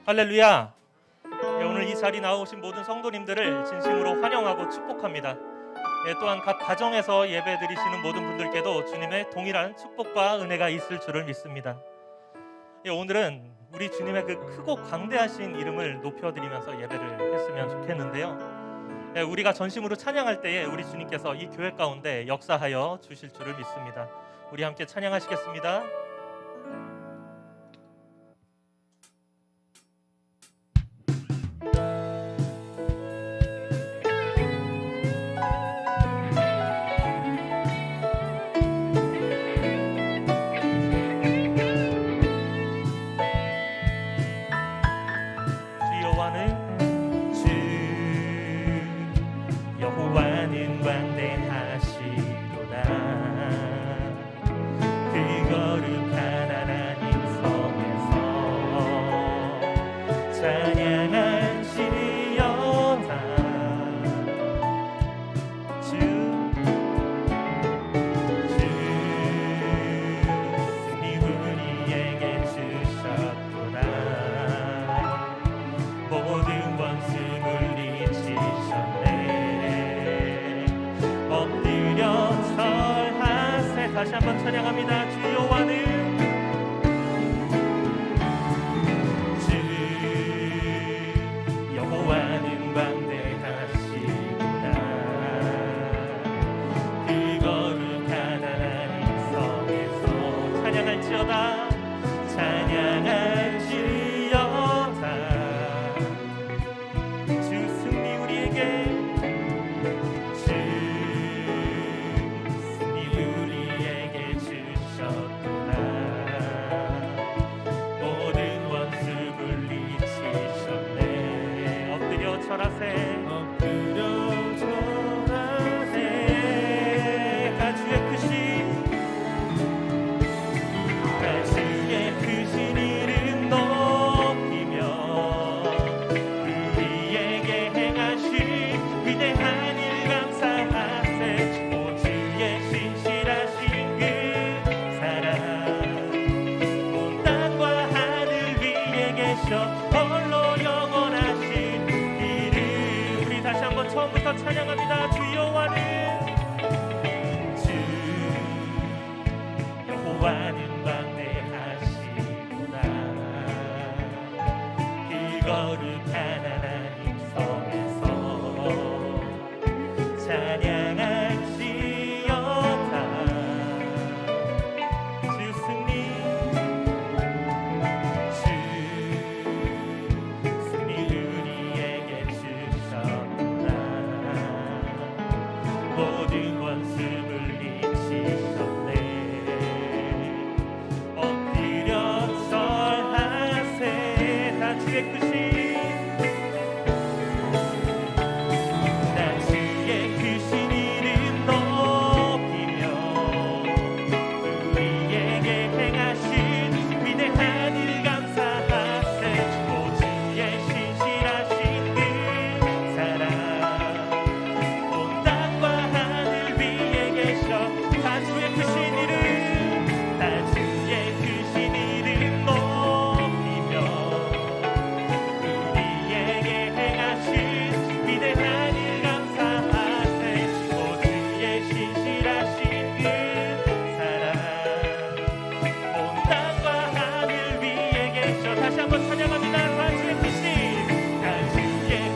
할렐루야. 오늘 이 자리 나오신 모든 성도님들을 진심으로 환영하고 축복합니다. 또한 각 가정에서 예배 드리시는 모든 분들께도 주님의 동일한 축복과 은혜가 있을 줄을 믿습니다. 오늘은 우리 주님의 그 크고 광대하신 이름을 높여드리면서 예배를 했으면 좋겠는데요. 우리가 전심으로 찬양할 때에 우리 주님께서 이 교회 가운데 역사하여 주실 줄을 믿습니다. 우리 함께 찬양하시겠습니다. 여호와는 광대하시도다. 그 거룩한 하나님 성에서 찬양하시려다. 주 승리 우리에게 주셨도다. 모든 원수 물리치셨네. 엎드려 절하세. 다시 한번 찬양합니다. 주 여호와는 광대하시구나. 그 거룩한 하나님 성에서 찬양할지어다. 찬양할지어다. 주 승리 우리에게 엎드려 절하세. 다 주의 크신 이름 높이며 우리에게 행하신 위대한 일 감사하세. 오 주의 신실하신 그 사랑 온 땅과 하늘 위에 계셔 홀로 영원하신 다시 한번 처음부터 찬양합니다. 주 여호와는 광대하시구나. 그 거룩한 하나님 성에서 찬양할지어다. 주 승리 우리에게 주셨다. 모든 원수 물리치셨네. 엎드려 절하세. 다 주의 크신 이름 높이며 우리에게 행하신 위대한 일 감사하세. 오 주의 신실하신 그 사랑 온 땅과 하늘 위에 계셔. 다 주의 크신 이름 높이며 우리에게 행하신 위대한 일 감사하세. 오 주의 신실하신 그 사랑 온 땅과 하늘 위에 계셔. 다시 한번 찬양합니다. 다 주의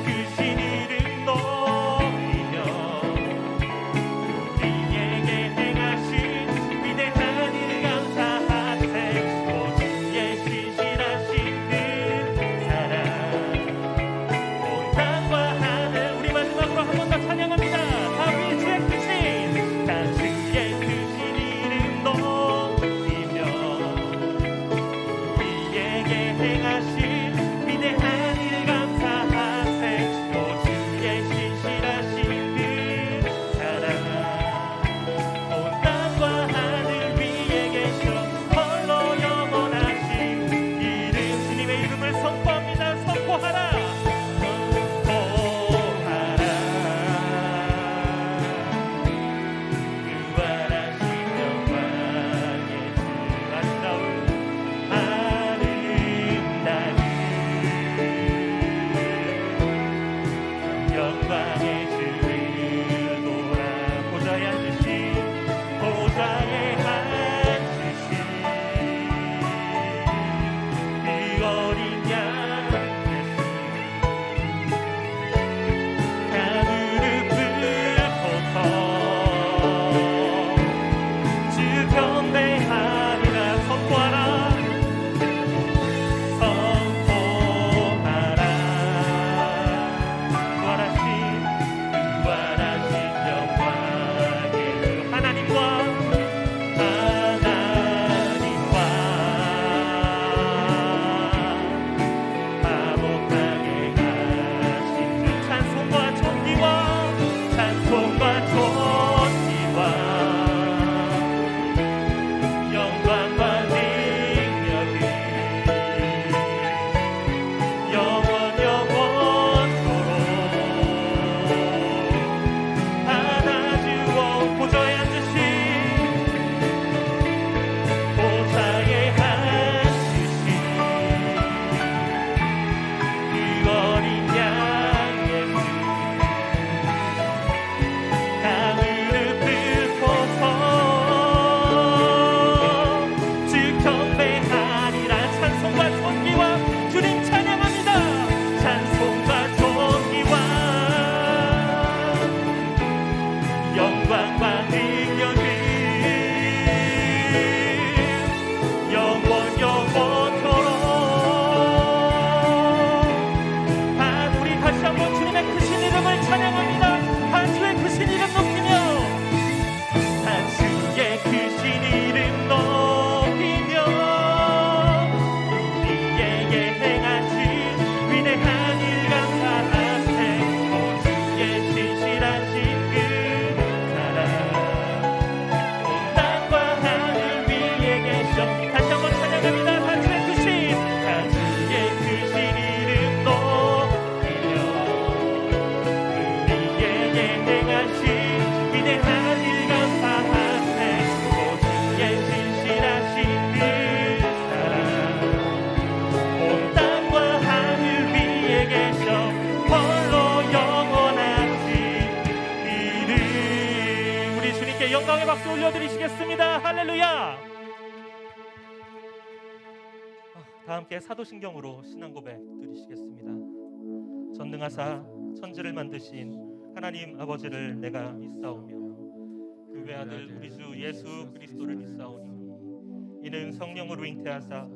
크신 이름 높이며 우리에게 행하신 위대한 일 감사하세. 오 주의 신실하신 그 사랑 온 땅과 하늘. 우리 마지막으로 한 번 더 찬양합니다. 다 주의 크신 이름 높이며 우리에게 행하신 위대한 일 감사하세. 오 주의 신실하신 그 사랑 온 땅과 하늘 위에 계셔 홀로 영원하신 이름. 주님의 이름을 선포합니다. 선포하라. 부활하신 영광의 주 아름다운 영광의 박수 올려드리시겠습니다. 할렐루야. 다 함께 사도신경으로 신앙 고백 드리시겠습니다. 전능하사 천지를 만드신 하나님 아버지를 내가 믿사오며 그 외아들 우리 주 예수 그리스도를 믿사오니 이는 성령으로 잉태하사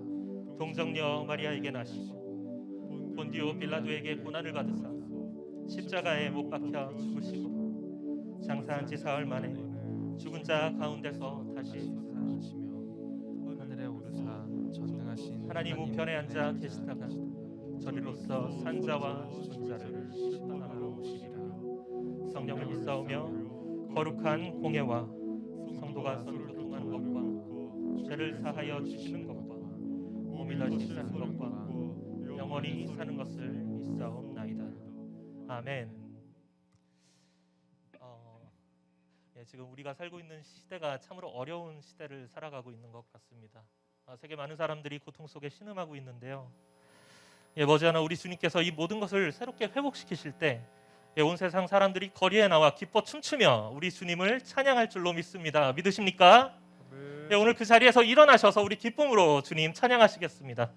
동정녀 마리아에게 나시고 본디오 빌라도에게 고난을 받으사 십자가에 못 박혀 죽으시고 장사한 지 사흘 만에 죽은 자 가운데서 다시 사시며 하늘에 오르사 전능하신 하나님 우편에 앉아 계시다가 저리로서 산자와 죽은 자를 심판하러 오시리라. 성령을 믿사오며 거룩한 공예와 성도가 서로 교통하는 것과 죄를 사하여 주시는 것과 몸이 다시 사는 것과 영원히 사는 것을 믿사옵나이다. 아멘. 지금 우리가 살고 있는 시대가 참으로 어려운 시대를 살아가고 있는 것 같습니다. 세계 많은 사람들이 고통 속에 신음하고 있는데요. 머지않아 우리 주님께서 이 모든 것을 새롭게 회복시키실 때 온 세상 사람들이 거리에 나와 기뻐 춤추며 우리 주님을 찬양할 줄로 믿습니다. 믿으십니까? 오늘 그 자리에서 일어나셔서 우리 기쁨으로 주님 찬양하시겠습니다.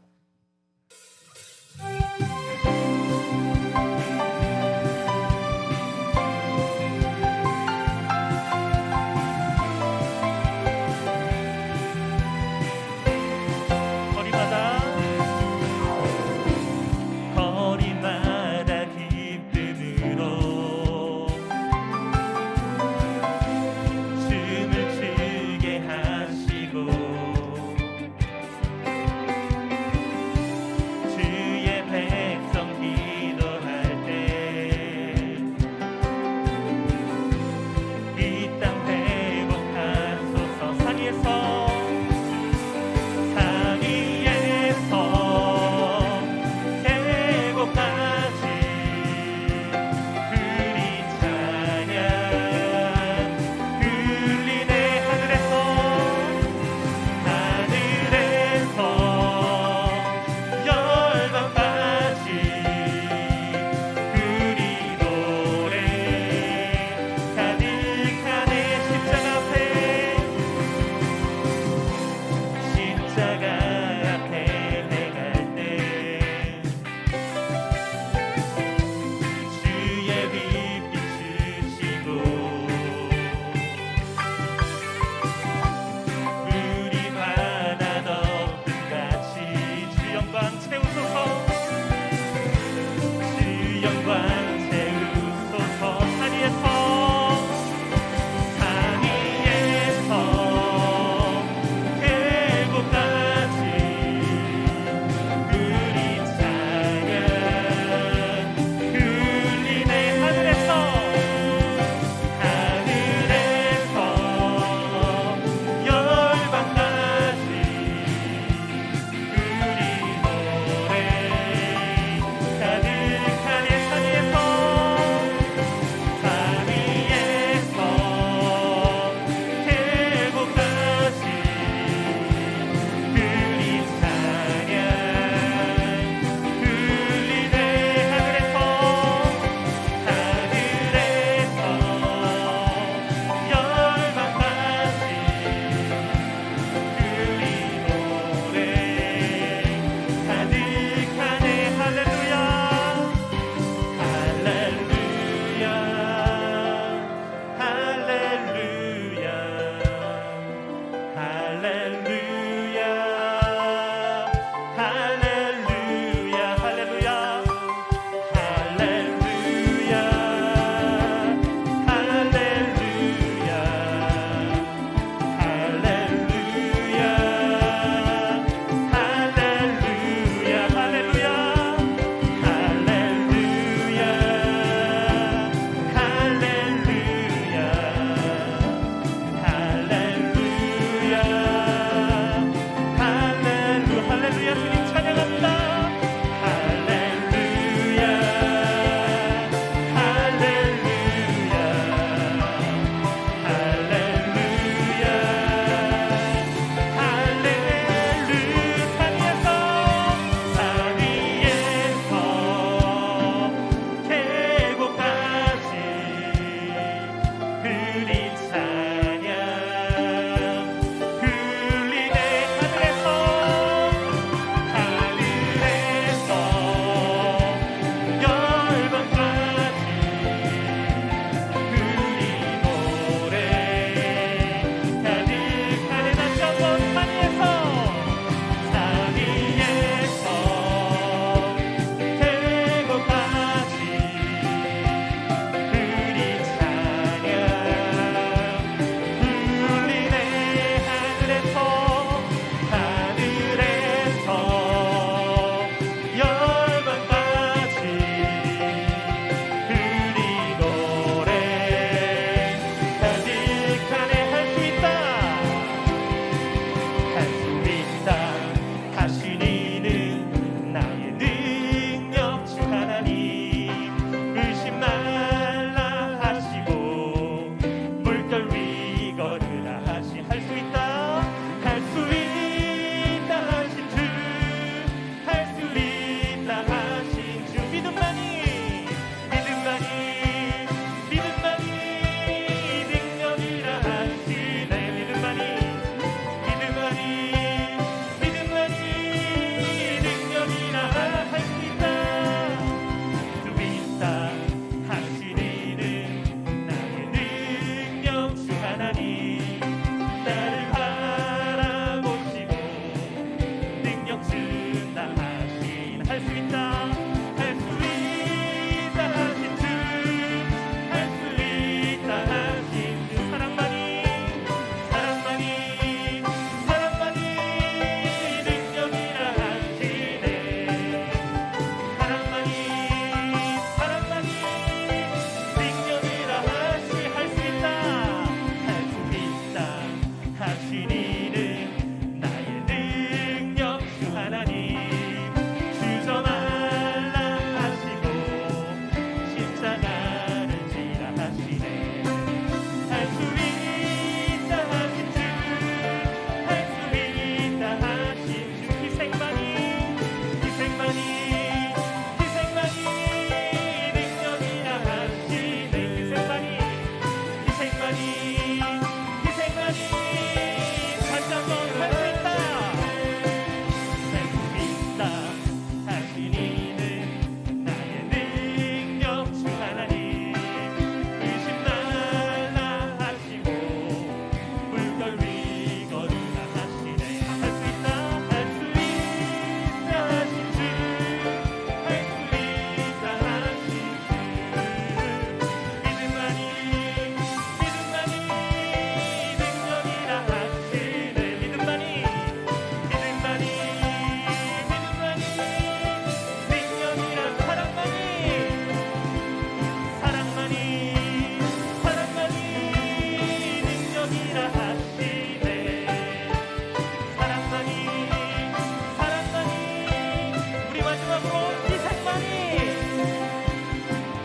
할 수 있다 할 수 있다 하신 주 할 수 있다 하신 주 사랑만이 능력이라 하시네 사랑만이 능력이라 할 수 있다 하신 이는 나의 능력 주 하나님 주저 말라 하시고 십자가를 지라 하시네 할 수 있다 하신 주 할 수 있다 하신 주 희생만이 능력이라 하시네 희생만이 다시 한번 할 수 있다 하신 이는 나의 능력 주 하나님 의심 말라 하시고 물결 위 거두라 하시네 할 수 있다 하신 주 할 수 있다 하신 주 믿음만이 능력이라 하시네 믿음만이 능력이라 사랑만이 능력이라 하시네 사랑만이 우리 마지막으로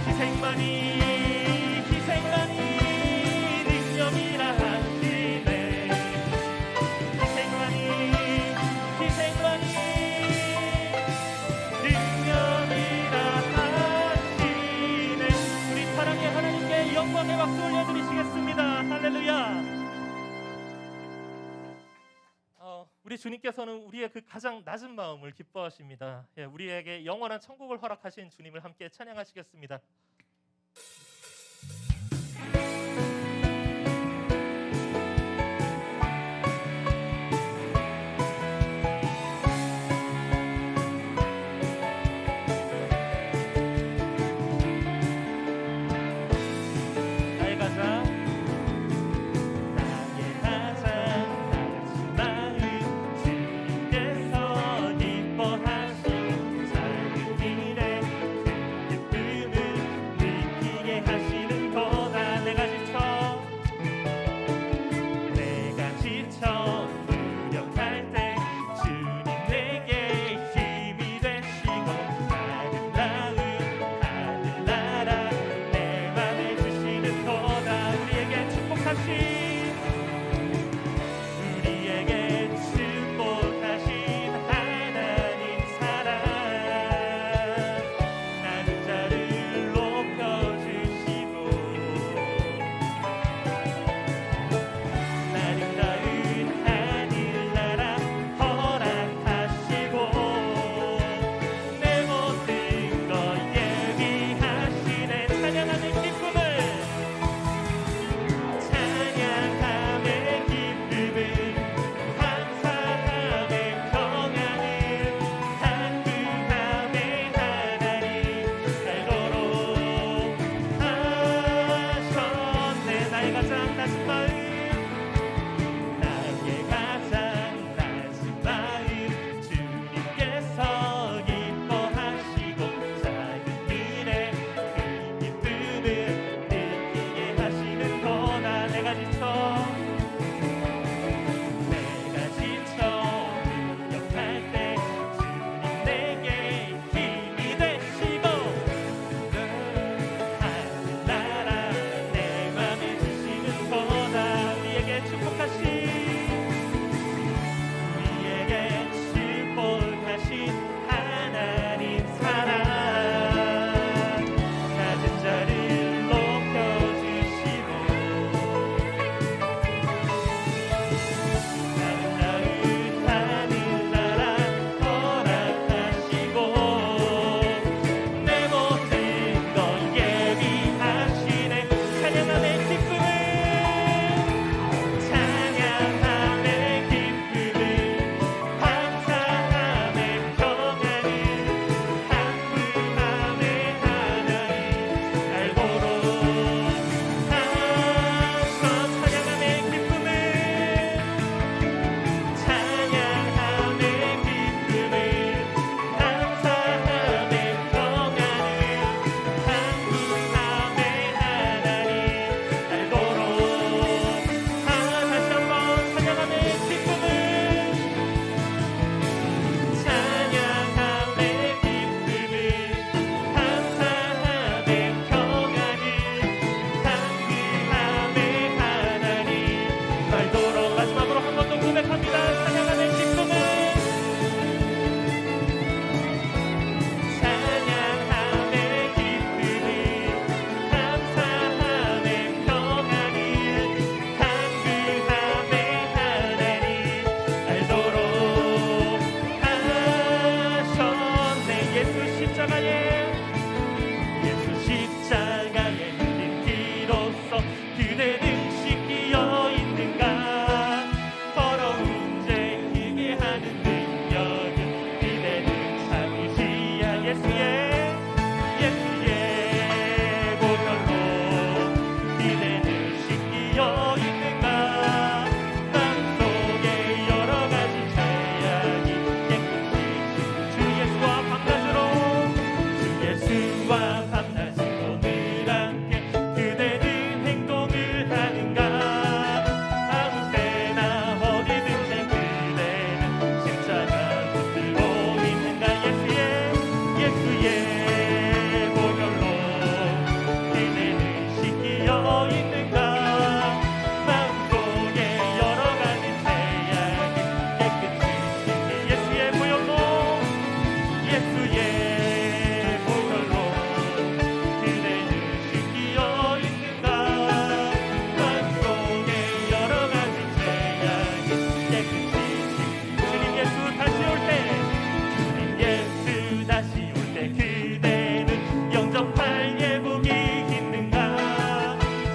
희생만이 능력이라 하시네 희생만이 능력이라 하시네 우리 사랑의 하나님께 영광의 박수 올려드리시겠습니다 할렐루야 우리 주님께서는 우리의 그 가장 낮은 마음을 기뻐하십니다 우리에게 영원한 천국을 허락하신 주님을 함께 찬양하시겠습니다 나의 가장 낮은 마음 주님께서 기뻐하신 작은 일에 큰 기쁨을 십자가에 흘린 피로써 그대는 씻기어 있는가. 더러운 죄 흐게 하는 능력은 그대는 참으시야. 예수의 보혈로 그대는 씻기어 있는가. 마음속에 여러 가지 죄악이 깨끗이 주 예수와 밤낮으로 주 예수와 밤낮으로 늘 함께 그대는 행동을 하는가. 아무 때나 어디든지 그대는 십자가 붙들고 있는가. 예수의 보혈로 그대는 씻기어 있는가. 마음속에 여러 가지 죄악이 깨끗이 씻기 예수의 보혈로 그대는 씻기어 있는가. 마음속에 여러 가지 죄악이 깨끗이 씻기 주님 예수 다시 올 때 주님 예수 다시 올 때 그대는 영접할 예복이 있는가.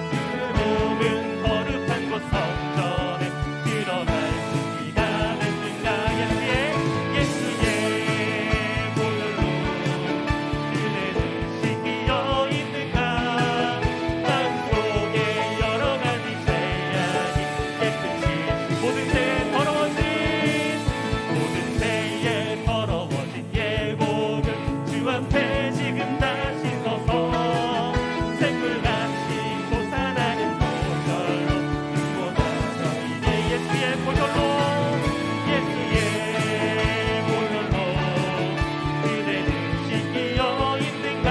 그 몸은 거룩한 곳 성전에 들어갈 준비가 됐는가. 예수의 보혈로 그대는 씻기어 있는가. 마음속에 여러 가지 죄악이 깨끗이 모든 죄에 더러워진 예복을 주 앞에 지금 다시 서서 샘물같이 솟아나는 보혈로 눈보다 너희의 예수의 보혈로 그대는 씻기어 있는가.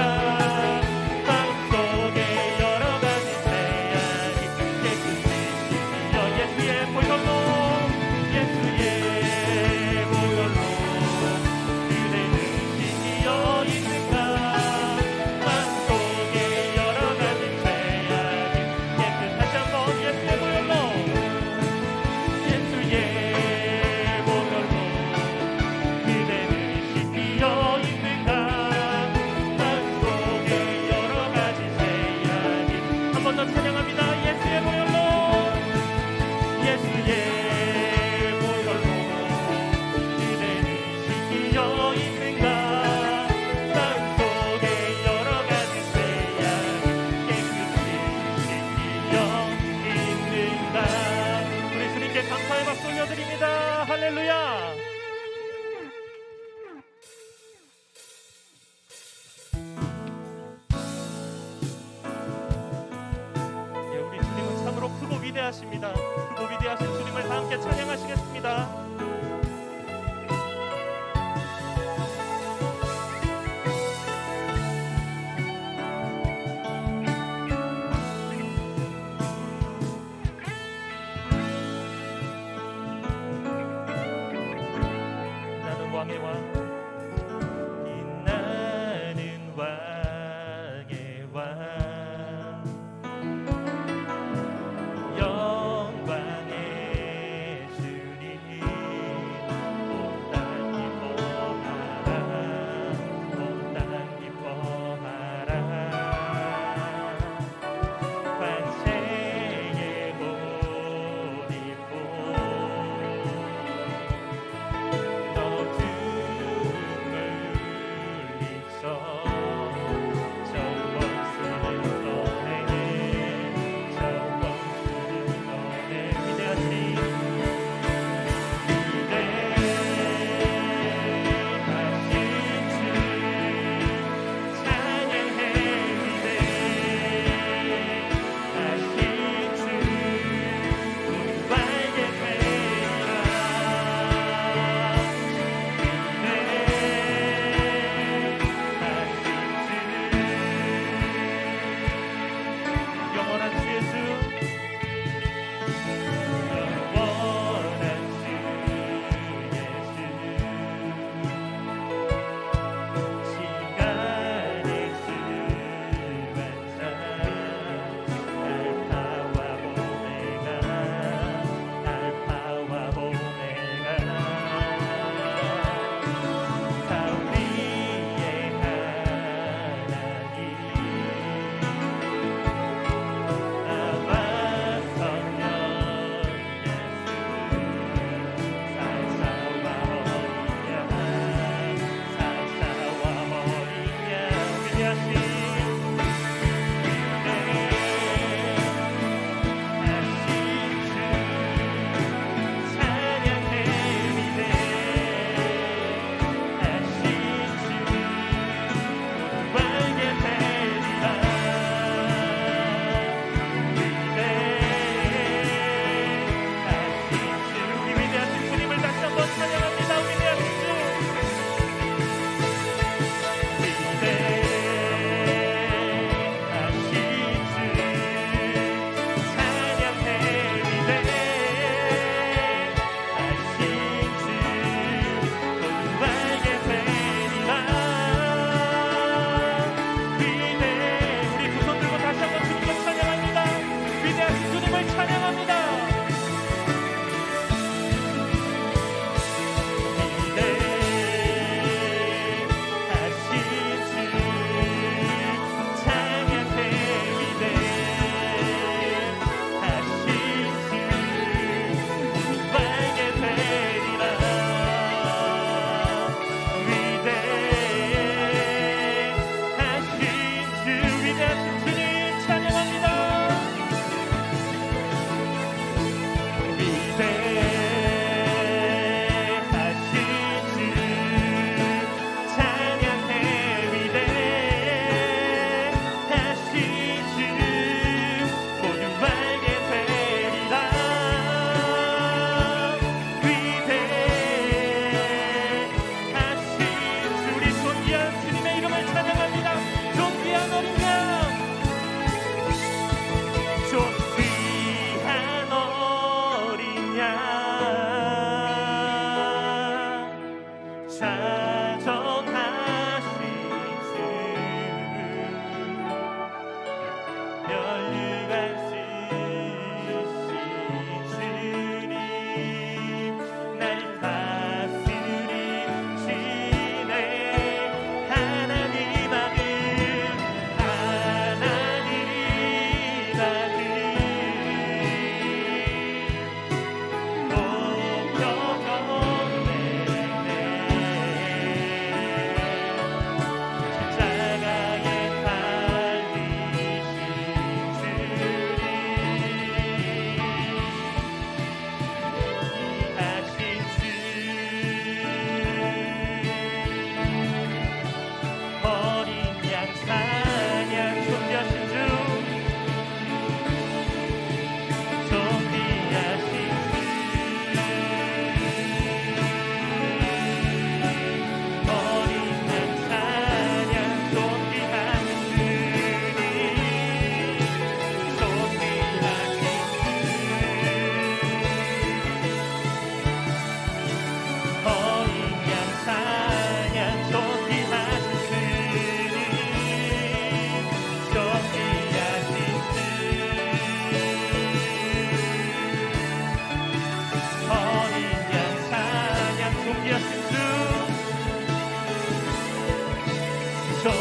마음속에 여러 가지 죄악이 깨끗이 씻기어 예수의 보혈로 그대는 씻기어 있는가. 마음속에 여러 가지 죄악이 깨끗하시 한번 예수의 보혈로 그대는 씻기어 있는가. 마음속에 여러 가지 죄악이 한 번 더 찬양합니다. 예수의 보혈로 그대는 씻기어 있는가. 마음속에 여러 가지 죄악이 깨끗이 씻기어 있는가. 우리 주님께 감사의 박수 올려드립니다. 할렐루야. 우리 주님은 참으로 크고 위대하십니다. 크고 위대하신 주님을 다 함께 찬양하시겠습니다. 나는 왕의 왕 빛나는 왕의 왕 영광의 주님 온땅 기뻐하라 온땅 기뻐하라 관세의 옷 입고 너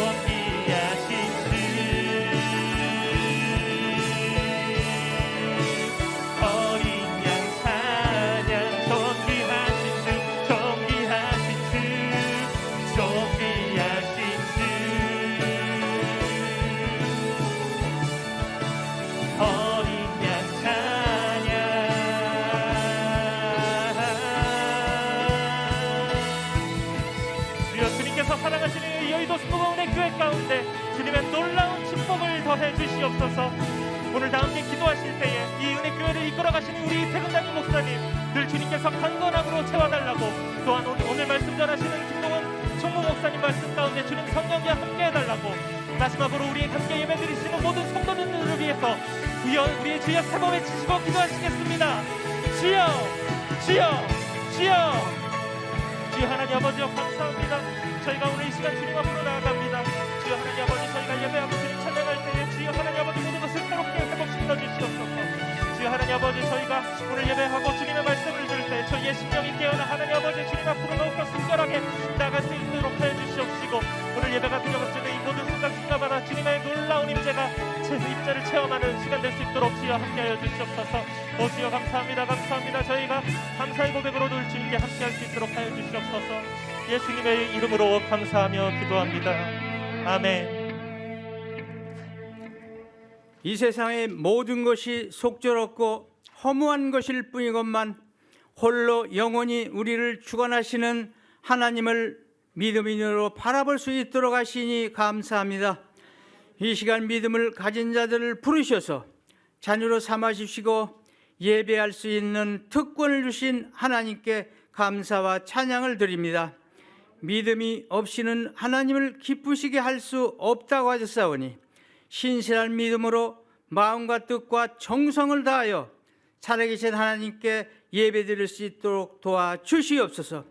존귀하신 주 어린 양 사냥 존귀하신 주 존귀하신 주 존귀하신 주 어린 양 사냥 주여 주님께서 사랑하시는 여의도 수목원의 교회 가운데 주님의 놀라운 축복을 더해 주시옵소서. 오늘 다 함께 기도하실 때에 이 은혜 교회를 이끌어 가시는 우리 이태근 담임 목사님 늘 주님께서 강건함으로 채워달라고, 또한 오늘 말씀 전하시는 김동원 총무 목사님 말씀 가운데 주님 성령과 함께 해달라고, 마지막으로 우리 함께 예배드리시는 모든 성도님들을 위해서 우리의 주여 세 번 외치시고 기도하시겠습니다. 주여 주여 주여. 주여 하나님 아버지여 감사합니다. 저희가 오늘 이 시간 주님 앞으로 나아갑니다. 주여 하나님 아버지, 저희가 예배하고 주님 찬양할 때에 주여 하나님 아버지 모든 것을 새롭게 회복시켜 주시옵소서. 주여 하나님 아버지, 저희가 오늘 예배하고 주님의 말씀을 들을 때 저희의 심령이 깨어나 하나님 아버지 주님 앞으로 더욱더 순결하게 나아갈 수 있도록 하여 주시옵시고, 오늘 예배가 드려졌을 이 모든 순간순간마다 주님의 놀라운 임재가 제 임재를 체험하는 시간 될 수 있도록 주여 함께하여 주시옵소서. 오 주여 감사합니다. 감사합니다. 저희가 감사의 고백으로 늘 주님께 함께할 수 있도록 하여 주시옵소서. 예수님의 이름으로 감사하며 기도합니다. 아멘. 이 세상의 모든 것이 속절없고 허무한 것일 뿐이건만 홀로 영원히 우리를 주관하시는 하나님을 믿음으로 바라볼 수 있도록 하시니 감사합니다. 이 시간 믿음을 가진 자들을 부르셔서 자녀로 삼아주시고 예배할 수 있는 특권을 주신 하나님께 감사와 찬양을 드립니다. 믿음이 없이는 하나님을 기쁘시게 할 수 없다고 하셨사오니 신실한 믿음으로 마음과 뜻과 정성을 다하여 살아계신 하나님께 예배드릴 수 있도록 도와주시옵소서.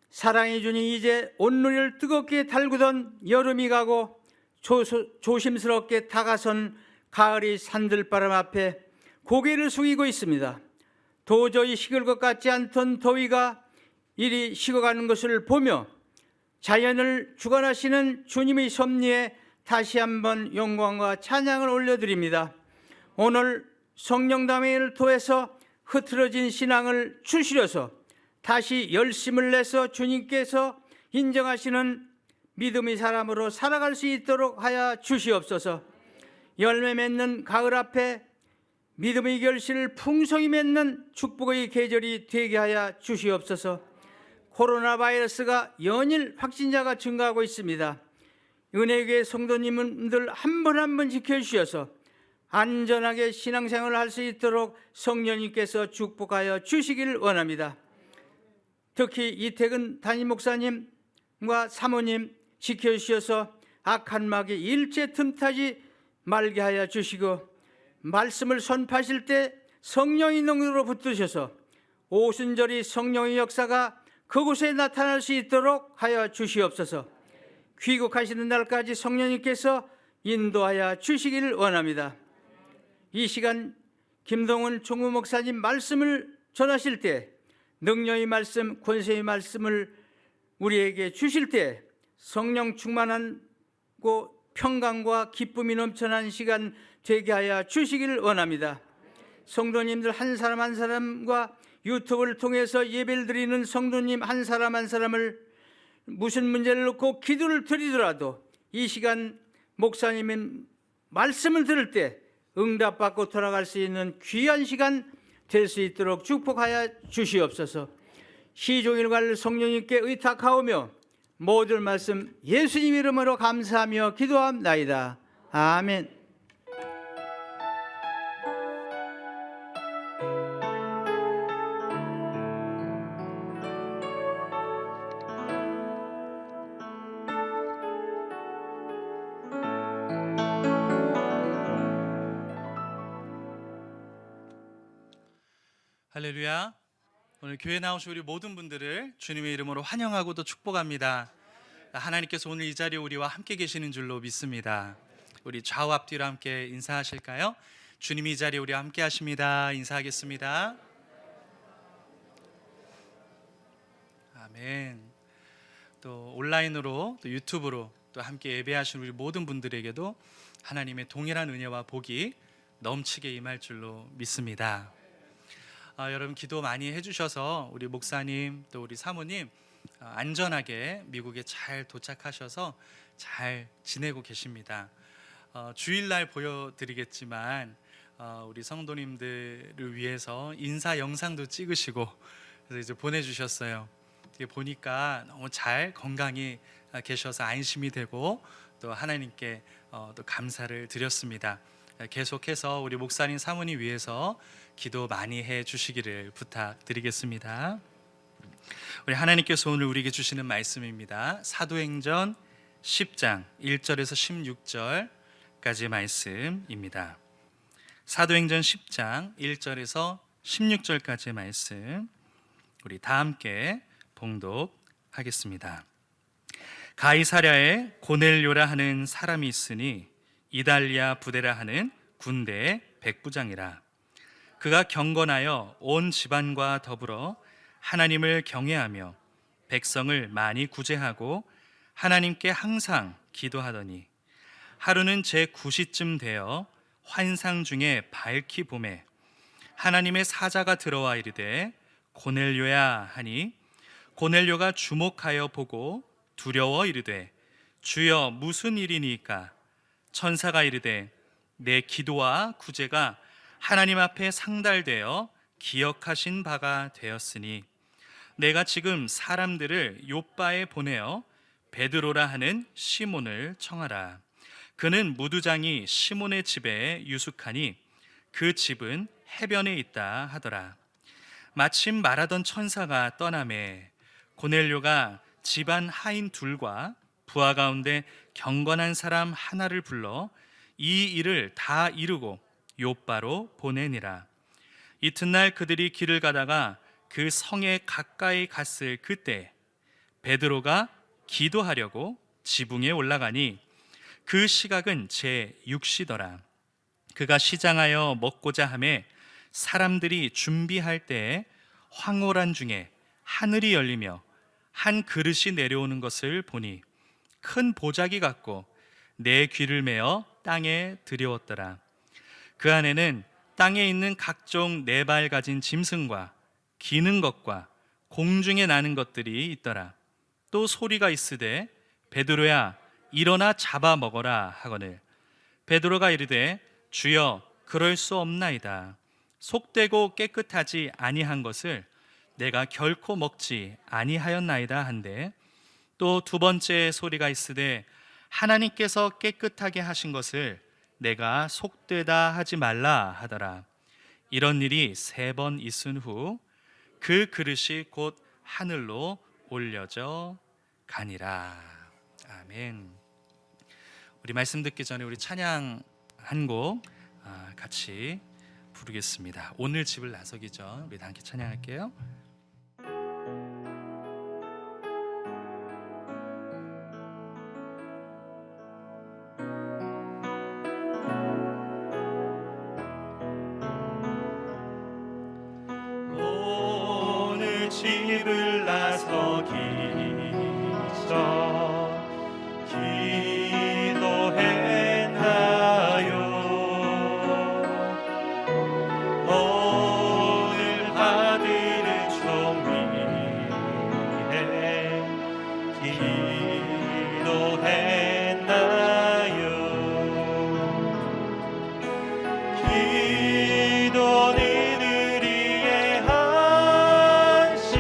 사랑의 주님, 이제 온누리를 뜨겁게 달구던 여름이 가고 조심스럽게 다가선 가을이 산들바람 앞에 고개를 숙이고 있습니다. 도저히 식을 것 같지 않던 더위가 이리 식어가는 것을 보며 자연을 주관하시는 주님의 섭리에 다시 한번 영광과 찬양을 올려드립니다. 오늘 성령담회를 통해서 흐트러진 신앙을 추스려서 다시 열심을 내서 주님께서 인정하시는 믿음의 사람으로 살아갈 수 있도록 하여 주시옵소서. 열매 맺는 가을 앞에 믿음의 결실을 풍성히 맺는 축복의 계절이 되게 하여 주시옵소서. 코로나 바이러스가 연일 확진자가 증가하고 있습니다. 은혜교회 성도님들 한 분 한 분 지켜주셔서 안전하게 신앙생활을 할 수 있도록 성령님께서 축복하여 주시기를 원합니다. 특히 이태근 담임 목사님과 사모님 지켜주셔서 악한 마귀 일체 틈타지 말게 하여 주시고, 말씀을 선포하실 때 성령의 능력으로 붙드셔서 오순절이 성령의 역사가 그곳에 나타날 수 있도록 하여 주시옵소서. 귀국하시는 날까지 성령님께서 인도하여 주시기를 원합니다. 이 시간 김동원 총무 목사님 말씀을 전하실 때 능력의 말씀, 권세의 말씀을 우리에게 주실 때 성령 충만하고 평강과 기쁨이 넘쳐난 시간 되게 하여 주시기를 원합니다. 성도님들 한 사람 한 사람과 유튜브를 통해서 예배를 드리는 성도님 한 사람 한 사람을 무슨 문제를 놓고 기도를 드리더라도 이 시간 목사님의 말씀을 들을 때 응답받고 돌아갈 수 있는 귀한 시간 될 수 있도록 축복하여 주시옵소서. 시종일관 성령님께 의탁하오며 모든 말씀 예수님 이름으로 감사하며 기도합나이다. 아멘. 할렐루야. 오늘 교회 나오신 우리 모든 분들을 주님의 이름으로 환영하고 또 축복합니다. 하나님께서 오늘 이 자리에 우리와 함께 계시는 줄로 믿습니다. 우리 좌우 앞뒤로 함께 인사하실까요? 주님이 이 자리에 우리와 함께 하십니다. 인사하겠습니다. 아멘. 또 온라인으로 또 유튜브로 또 함께 예배하신 우리 모든 분들에게도 하나님의 동일한 은혜와 복이 넘치게 임할 줄로 믿습니다. 여러분 기도 많이 해주셔서 우리 목사님 또 우리 사모님 안전하게 미국에 잘 도착하셔서 잘 지내고 계십니다. 주일날 보여드리겠지만 우리 성도님들을 위해서 인사 영상도 찍으시고 그래서 이제 보내주셨어요. 보니까 너무 잘 건강히 계셔서 안심이 되고 또 하나님께 또 감사를 드렸습니다. 계속해서 우리 목사님 사모님 위해서 기도 많이 해 주시기를 부탁드리겠습니다. 우리 하나님께서 오늘 우리에게 주시는 말씀입니다. 사도행전 10장 1절에서 16절까지의 말씀입니다. 사도행전 10장 1절에서 16절까지의 말씀 우리 다 함께 봉독하겠습니다. 가이사랴에 고넬료라 하는 사람이 있으니 이달리아 부대라 하는 군대의 백부장이라. 그가 경건하여 온 집안과 더불어 하나님을 경외하며 백성을 많이 구제하고 하나님께 항상 기도하더니 하루는 제9시쯤 되어 환상 중에 밝히 보매 하나님의 사자가 들어와 이르되 고넬료야 하니 고넬료가 주목하여 보고 두려워 이르되 주여 무슨 일이니까? 천사가 이르되 내 기도와 구제가 하나님 앞에 상달되어 기억하신 바가 되었으니 내가 지금 사람들을 요빠에 보내어 베드로라 하는 시몬을 청하라. 그는 무두장이 시몬의 집에 유숙하니 그 집은 해변에 있다 하더라. 마침 말하던 천사가 떠나매 고넬료가 집안 하인 둘과 부하 가운데 경건한 사람 하나를 불러 이 일을 다 이루고 요빠로 보내니라. 이튿날 그들이 길을 가다가 그 성에 가까이 갔을 그때 베드로가 기도하려고 지붕에 올라가니 그 시각은 제6시더라. 그가 시장하여 먹고자 하매 사람들이 준비할 때에 황홀한 중에 하늘이 열리며 한 그릇이 내려오는 것을 보니 큰 보자기 같고 내 귀를 메어 땅에 들여왔더라. 그 안에는 땅에 있는 각종 네 발 가진 짐승과 기는 것과 공중에 나는 것들이 있더라. 또 소리가 있으되 베드로야 일어나 잡아 먹어라 하거늘 베드로가 이르되 주여 그럴 수 없나이다. 속되고 깨끗하지 아니한 것을 내가 결코 먹지 아니하였나이다 한데 또 두 번째 소리가 있으되 하나님께서 깨끗하게 하신 것을 내가 속되다 하지 말라 하더라. 이런 일이 3번 있은 후 그 그릇이 곧 하늘로 올려져 가니라. 아멘. 우리 말씀 듣기 전에 우리 찬양 한 곡 같이 부르겠습니다. 오늘 집을 나서기 전 우리 다 함께 찬양할게요. 오늘 집을 나서기 전 기도했나요? 오늘 받을 종 위해 기도했나요? 기도는 우리의 한심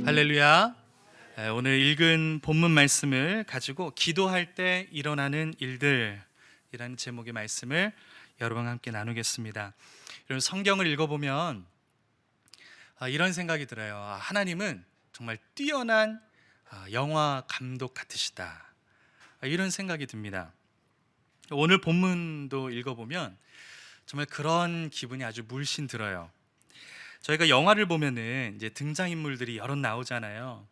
할렐루야. 오늘 읽은 본문 말씀을 가지고 기도할 때 일어나는 일들이라는 제목의 말씀을 여러분과 함께 나누겠습니다. 여러분, 성경을 읽어보면 이런 생각이 들어요. 하나님은 정말 뛰어난 영화 감독 같으시다, 이런 생각이 듭니다. 오늘 본문도 읽어보면 정말 그런 기분이 아주 물씬 들어요. 저희가 영화를 보면은 이제 등장인물들이 여럿 나오잖아요.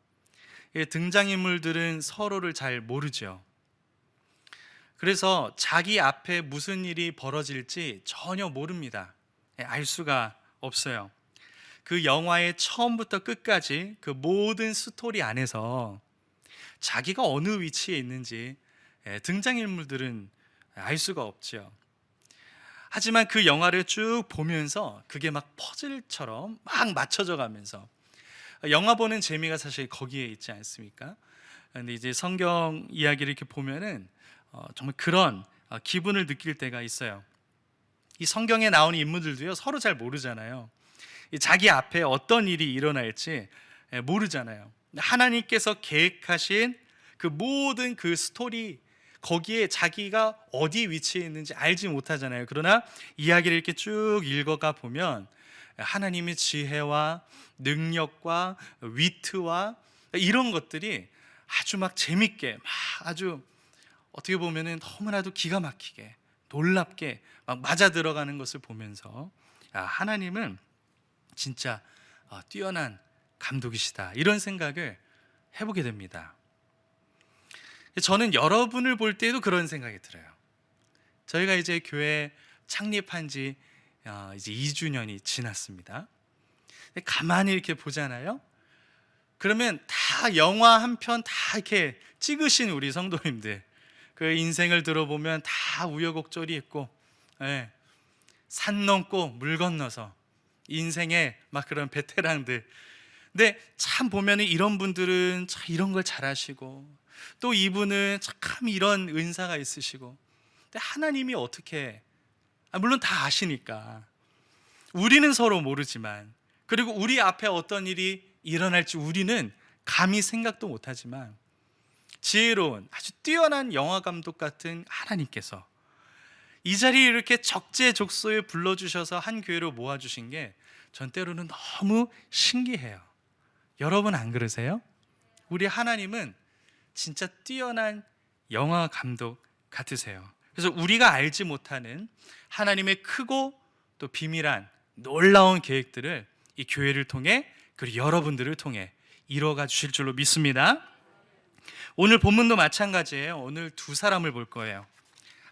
등장인물들은 서로를 잘 모르죠. 그래서 자기 앞에 무슨 일이 벌어질지 전혀 모릅니다. 알 수가 없어요. 그 영화의 처음부터 끝까지 그 모든 스토리 안에서 자기가 어느 위치에 있는지 등장인물들은 알 수가 없죠. 하지만 그 영화를 쭉 보면서 그게 막 퍼즐처럼 막 맞춰져 가면서 영화 보는 재미가 사실 거기에 있지 않습니까? 근데 이제 성경 이야기를 이렇게 보면은 정말 그런 기분을 느낄 때가 있어요. 이 성경에 나오는 인물들도요, 서로 잘 모르잖아요. 자기 앞에 어떤 일이 일어날지 모르잖아요. 하나님께서 계획하신 그 모든 그 스토리, 거기에 자기가 어디 위치에 있는지 알지 못하잖아요. 그러나 이야기를 이렇게 쭉 읽어가 보면 하나님의 지혜와 능력과 위트와 이런 것들이 아주 막 재밌게, 막 아주 어떻게 보면은 너무나도 기가 막히게 놀랍게 막 맞아 들어가는 것을 보면서 하나님은 진짜 뛰어난 감독이시다, 이런 생각을 해보게 됩니다. 저는 여러분을 볼 때도 그런 생각이 들어요. 저희가 이제 교회 창립한 지 이제 2주년이 지났습니다. 가만히 이렇게 보잖아요. 그러면 다 영화 한 편 다 이렇게 찍으신 우리 성도님들, 그 인생을 들어보면 다 우여곡절이 있고, 산 넘고 물 건너서 인생의 막 그런 베테랑들. 근데 참 보면은 이런 분들은 참 이런 걸 잘하시고, 또 이분은 참 이런 은사가 있으시고, 근데 하나님이 어떻게, 물론 다 아시니까 우리는 서로 모르지만, 그리고 우리 앞에 어떤 일이 일어날지 우리는 감히 생각도 못하지만, 지혜로운 아주 뛰어난 영화 감독 같은 하나님께서 이 자리에 이렇게 적재적소에 불러주셔서 한 교회로 모아주신 게 전 때로는 너무 신기해요. 여러분 안 그러세요? 우리 하나님은 진짜 뛰어난 영화 감독 같으세요. 그래서 우리가 알지 못하는 하나님의 크고 또 비밀한 놀라운 계획들을 이 교회를 통해, 그리고 여러분들을 통해 이루어가 주실 줄로 믿습니다. 오늘 본문도 마찬가지예요. 오늘 두 사람을 볼 거예요.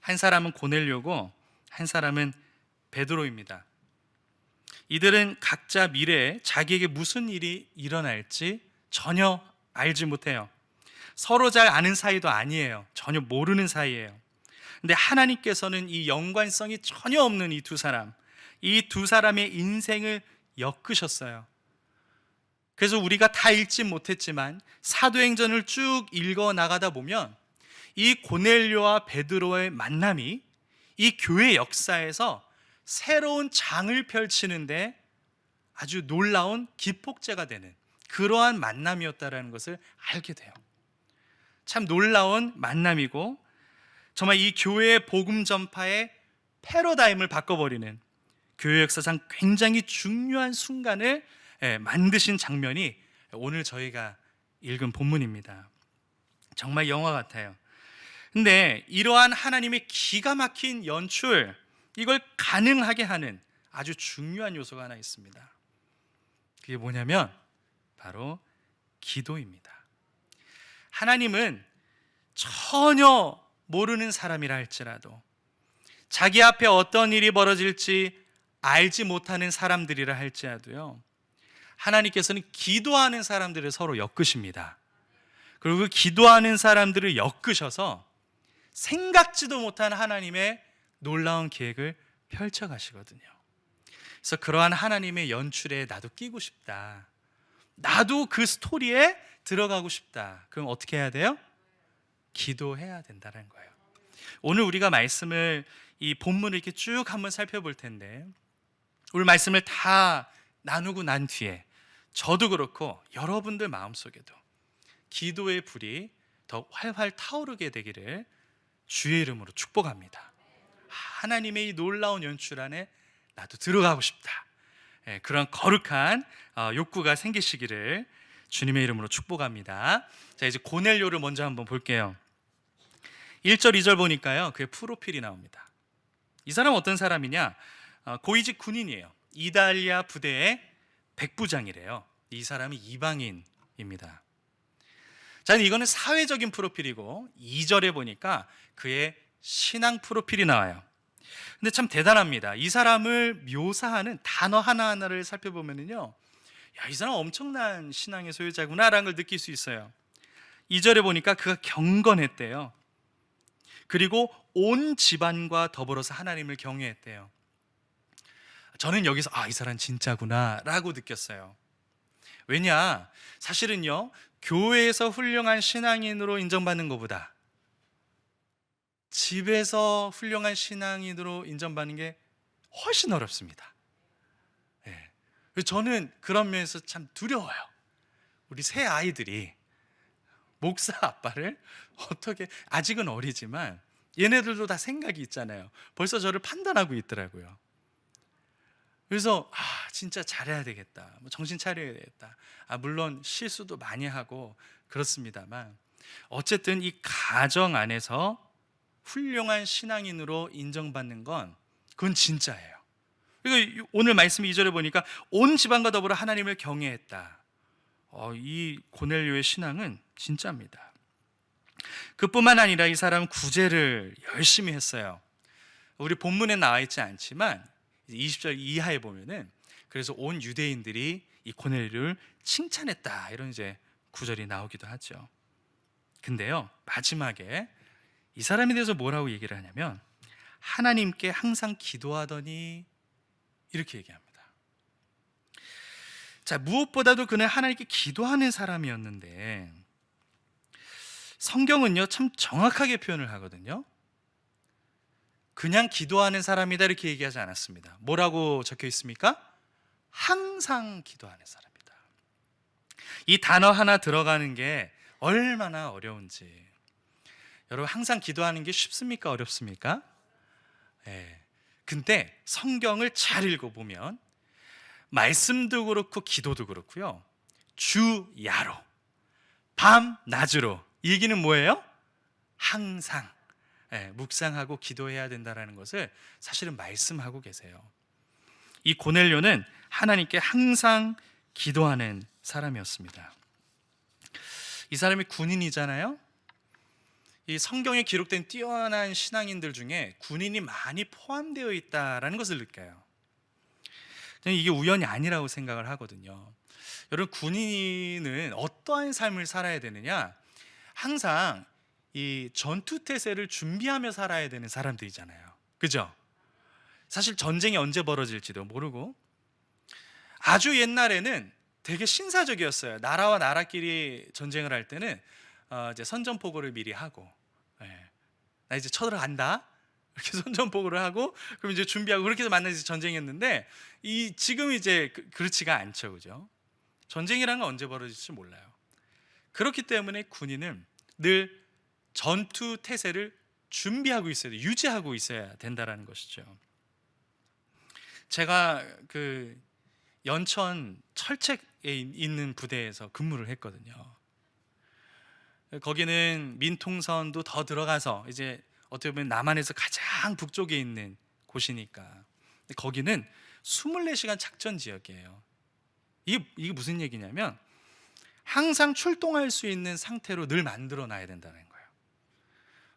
한 사람은 고넬료고 한 사람은 베드로입니다. 이들은 각자 미래에 자기에게 무슨 일이 일어날지 전혀 알지 못해요. 서로 잘 아는 사이도 아니에요. 전혀 모르는 사이예요. 근데 하나님께서는 이 연관성이 전혀 없는 이 두 사람의 인생을 엮으셨어요. 그래서 우리가 다 읽지 못했지만 사도행전을 쭉 읽어 나가다 보면 이 고넬료와 베드로의 만남이 이 교회 역사에서 새로운 장을 펼치는데 아주 놀라운 기폭제가 되는 그러한 만남이었다는 것을 알게 돼요. 참 놀라운 만남이고, 정말 이 교회의 복음 전파의 패러다임을 바꿔버리는, 교회 역사상 굉장히 중요한 순간을 만드신 장면이 오늘 저희가 읽은 본문입니다. 정말 영화 같아요. 근데 이러한 하나님의 기가 막힌 연출, 이걸 가능하게 하는 아주 중요한 요소가 하나 있습니다. 그게 뭐냐면 바로 기도입니다. 하나님은 전혀 모르는 사람이라 할지라도, 자기 앞에 어떤 일이 벌어질지 알지 못하는 사람들이라 할지라도요, 하나님께서는 기도하는 사람들을 서로 엮으십니다. 그리고 그 기도하는 사람들을 엮으셔서 생각지도 못한 하나님의 놀라운 계획을 펼쳐가시거든요. 그래서 그러한 하나님의 연출에 나도 끼고 싶다, 나도 그 스토리에 들어가고 싶다. 그럼 어떻게 해야 돼요? 기도해야 된다는 거예요. 오늘 우리가 말씀을, 이 본문을 이렇게 쭉 한번 살펴볼 텐데, 오늘 말씀을 다 나누고 난 뒤에 저도 그렇고 여러분들 마음속에도 기도의 불이 더 활활 타오르게 되기를 주의 이름으로 축복합니다. 하나님의 이 놀라운 연출 안에 나도 들어가고 싶다. 그런 거룩한 욕구가 생기시기를 주님의 이름으로 축복합니다. 자, 이제 고넬료를 먼저 한번 볼게요. 1절 2절 보니까요, 그의 프로필이 나옵니다. 이 사람은 어떤 사람이냐? 고위직 군인이에요. 이달리아 부대의 백부장이래요. 이 사람이 이방인입니다. 자, 이거는 사회적인 프로필이고 2절에 보니까 그의 신앙 프로필이 나와요. 근데 참 대단합니다. 이 사람을 묘사하는 단어 하나하나를 살펴보면요, 야, 이 사람 엄청난 신앙의 소유자구나라는 걸 느낄 수 있어요. 2절에 보니까 그가 경건했대요. 그리고 온 집안과 더불어서 하나님을 경외했대요. 저는 여기서 이 사람 진짜구나 라고 느꼈어요. 왜냐, 사실은요, 교회에서 훌륭한 신앙인으로 인정받는 것보다 집에서 훌륭한 신앙인으로 인정받는 게 훨씬 어렵습니다. 저는 그런 면에서 참 두려워요. 우리 새 아이들이 목사 아빠를 어떻게, 아직은 어리지만 얘네들도 다 생각이 있잖아요. 벌써 저를 판단하고 있더라고요. 그래서 진짜 잘해야 되겠다, 정신 차려야 되겠다. 물론 실수도 많이 하고 그렇습니다만 어쨌든 이 가정 안에서 훌륭한 신앙인으로 인정받는 건 그건 진짜예요. 그리고 오늘 말씀 2절에 보니까 온 집안과 더불어 하나님을 경외했다. 이 고넬료의 신앙은 진짜입니다. 그뿐만 아니라 이 사람은 구제를 열심히 했어요. 우리 본문에 나와 있지 않지만 20절 이하에 보면은 그래서 온 유대인들이 이 고넬료를 칭찬했다, 이런 이제 구절이 나오기도 하죠. 근데요, 마지막에 이 사람에 대해서 뭐라고 얘기를 하냐면 하나님께 항상 기도하더니 이렇게 얘기합니다. 자, 무엇보다도 그는 하나님께 기도하는 사람이었는데 성경은요, 참 정확하게 표현을 하거든요. 그냥 기도하는 사람이다 이렇게 얘기하지 않았습니다. 뭐라고 적혀 있습니까? 항상 기도하는 사람이다. 이 단어 하나 들어가는 게 얼마나 어려운지. 여러분, 항상 기도하는 게 쉽습니까? 어렵습니까? 근데 성경을 잘 읽어보면 말씀도 그렇고 기도도 그렇고요, 주야로, 밤 낮으로, 이 얘기는 뭐예요? 항상 묵상하고 기도해야 된다는 것을 사실은 말씀하고 계세요. 이 고넬료는 하나님께 항상 기도하는 사람이었습니다. 이 사람이 군인이잖아요. 이 성경에 기록된 뛰어난 신앙인들 중에 군인이 많이 포함되어 있다는 것을 느껴요. 저는 이게 우연이 아니라고 생각을 하거든요. 여러분, 군인은 어떠한 삶을 살아야 되느냐? 항상 이 전투태세를 준비하며 살아야 되는 사람들이잖아요. 그죠? 사실 전쟁이 언제 벌어질지도 모르고, 아주 옛날에는 되게 신사적이었어요. 나라와 나라끼리 전쟁을 할 때는 이제 선전포고를 미리 하고, 나 이제 쳐들어간다 이렇게 선전포고를 하고, 그럼 이제 준비하고, 그렇게 해서 만나서 전쟁했는데 지금 이제 그렇지가 않죠, 그죠? 전쟁이라는 건 언제 벌어질지 몰라요. 그렇기 때문에 군인은 늘 전투 태세를 준비하고 있어야 돼, 유지하고 있어야 된다라는 것이죠. 제가 그 연천 철책에 있는 부대에서 근무를 했거든요. 거기는 민통선도 더 들어가서 이제 어떻게 보면 남한에서 가장 북쪽에 있는 곳이니까, 거기는 24시간 작전 지역이에요. 이게 무슨 얘기냐면 항상 출동할 수 있는 상태로 늘 만들어 놔야 된다는 거예요.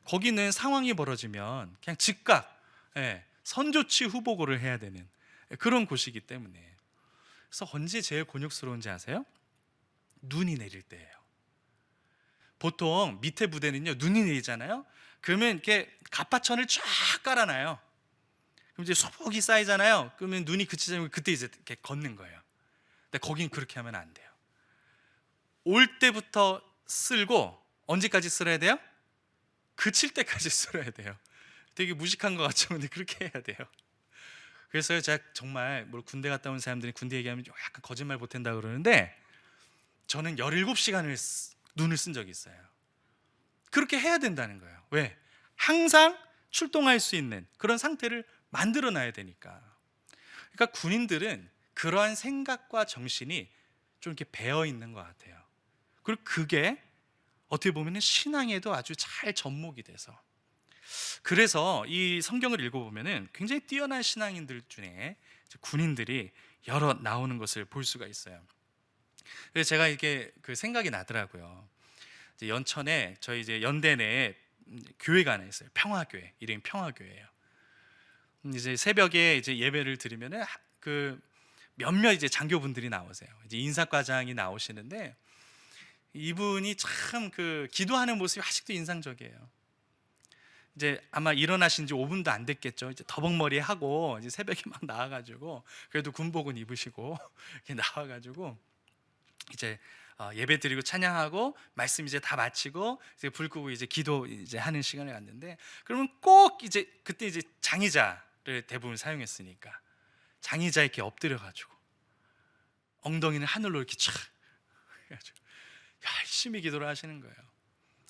거기는 상황이 벌어지면 그냥 즉각 선조치 후보고를 해야 되는 그런 곳이기 때문에. 그래서 언제 제일 곤욕스러운지 아세요? 눈이 내릴 때예요. 보통 밑에 부대는요, 눈이 내리잖아요. 그러면 이렇게 갑바천을 쫙 깔아놔요. 그럼 이제 소복이 쌓이잖아요. 그러면 눈이 그치자면 그때 이제 이렇게 걷는 거예요. 근데 거긴 그렇게 하면 안 돼요. 올 때부터 쓸고 언제까지 쓸어야 돼요? 그칠 때까지 쓸어야 돼요. 되게 무식한 것 같죠? 근데 그렇게 해야 돼요. 그래서 제가 정말 뭐 군대 갔다 온 사람들이 군대 얘기하면 약간 거짓말 보탠다 그러는데 저는 17시간을 눈을 쓴 적이 있어요. 그렇게 해야 된다는 거예요. 왜? 항상 출동할 수 있는 그런 상태를 만들어 놔야 되니까. 그러니까 군인들은 그러한 생각과 정신이 좀 이렇게 배어 있는 것 같아요. 그리고 그게 어떻게 보면 신앙에도 아주 잘 접목이 돼서, 그래서 이 성경을 읽어보면 굉장히 뛰어난 신앙인들 중에 군인들이 여러 나오는 것을 볼 수가 있어요. 그래서 제가 이게 그 생각이 나더라고요. 이제 연천에 저희 이제 연대 내에 교회가 하나 있어요. 평화교회. 이름이 평화교회예요. 이제 새벽에 이제 예배를 드리면은 그 몇몇 이제 장교분들이 나오세요. 이제 인사과장이 나오시는데 이분이 참 그 기도하는 모습이 아직도 인상적이에요. 이제 아마 일어나신 지 5분도 안 됐겠죠. 이제 더벅머리 하고 이제 새벽에 막 나와가지고 그래도 군복은 입으시고 이렇게 나와가지고 이제 예배 드리고 찬양하고 말씀 이제 다 마치고 이제 불 끄고 이제 기도 이제 하는 시간을 갖는데, 그러면 꼭 이제 그때 이제 장의자를 대부분 사용했으니까 장의자 이렇게 엎드려가지고 엉덩이는 하늘로 이렇게 촥 해가지고 열심히 기도를 하시는 거예요.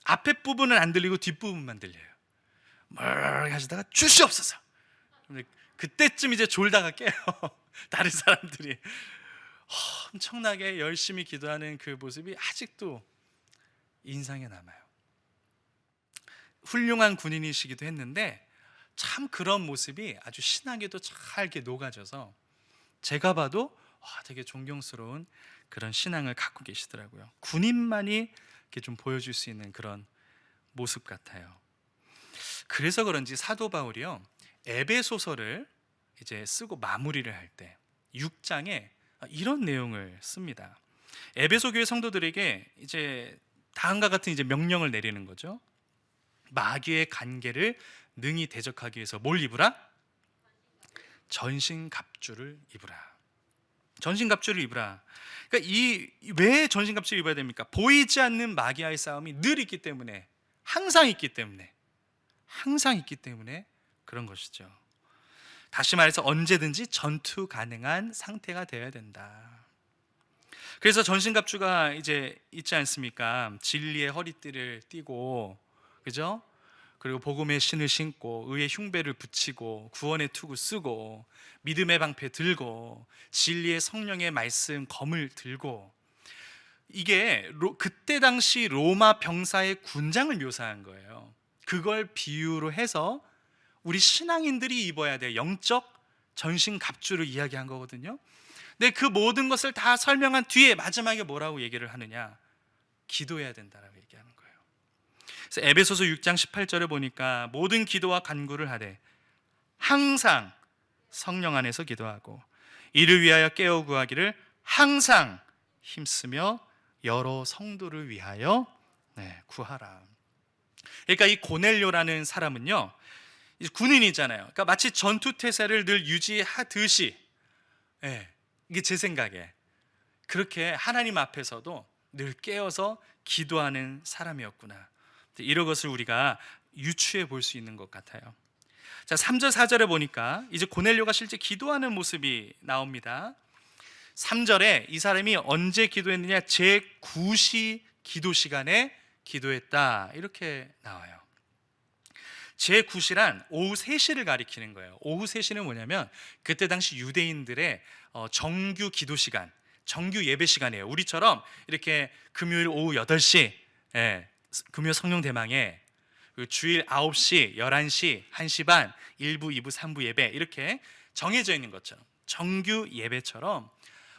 앞에 부분은 안 들리고 뒷 부분만 들려요. 뭘 하시다가 주시옵소서. 그때쯤 이제 졸다가 깨요. 다른 사람들이 엄청나게 열심히 기도하는 그 모습이 아직도 인상에 남아요. 훌륭한 군인이시기도 했는데 참 그런 모습이 아주 신앙에도 잘 이렇게 녹아져서 제가 봐도 되게 존경스러운 그런 신앙을 갖고 계시더라고요. 군인만이 이렇게 좀 보여줄 수 있는 그런 모습 같아요. 그래서 그런지 사도 바울이요, 에베소서를 이제 쓰고 마무리를 할 때 6장에 이런 내용을 씁니다. 에베소 교회 성도들에게 이제 다음과 같은 이제 명령을 내리는 거죠. 마귀의 간계를 능히 대적하기 위해서 뭘 입으라? 전신갑주를 입으라. 전신갑주를 입으라. 그러니까 왜 전신갑주를 입어야 됩니까? 보이지 않는 마귀와의 싸움이 늘 있기 때문에, 항상 있기 때문에 그런 것이죠. 다시 말해서 언제든지 전투 가능한 상태가 되어야 된다. 그래서 전신갑주가 이제 있지 않습니까? 진리의 허리띠를 띠고, 그죠? 그리고 복음의 신을 신고, 의의 흉배를 붙이고, 구원의 투구 쓰고, 믿음의 방패 들고, 진리의 성령의 말씀 검을 들고, 이게 그때 당시 로마 병사의 군장을 묘사한 거예요. 그걸 비유로 해서 우리 신앙인들이 입어야 될 영적 전신갑주를 이야기한 거거든요. 근데 그 모든 것을 다 설명한 뒤에 마지막에 뭐라고 얘기를 하느냐? 기도해야 된다라고 얘기하는 거예요. 그래서 에베소서 6장 18절에 보니까 모든 기도와 간구를 하되 항상 성령 안에서 기도하고 이를 위하여 깨어 구하기를 항상 힘쓰며 여러 성도를 위하여 구하라. 그러니까 이 고넬료라는 사람은요, 군인이잖아요. 그러니까 마치 전투태세를 늘 유지하듯이, 이게 제 생각에 그렇게 하나님 앞에서도 늘 깨어서 기도하는 사람이었구나. 이런 것을 우리가 유추해 볼 수 있는 것 같아요. 자, 3절 4절에 보니까 이제 고넬료가 실제 기도하는 모습이 나옵니다. 3절에 이 사람이 언제 기도했느냐? 제9시 기도 시간에 기도했다, 이렇게 나와요. 제9시란 오후 3시를 가리키는 거예요. 오후 3시는 뭐냐면 그때 당시 유대인들의 정규 기도 시간, 정규 예배 시간이에요. 우리처럼 이렇게 금요일 오후 8시, 금요 성령 대망에 주일 9시, 11시, 1시 반, 1부, 2부, 3부 예배 이렇게 정해져 있는 것처럼 정규 예배처럼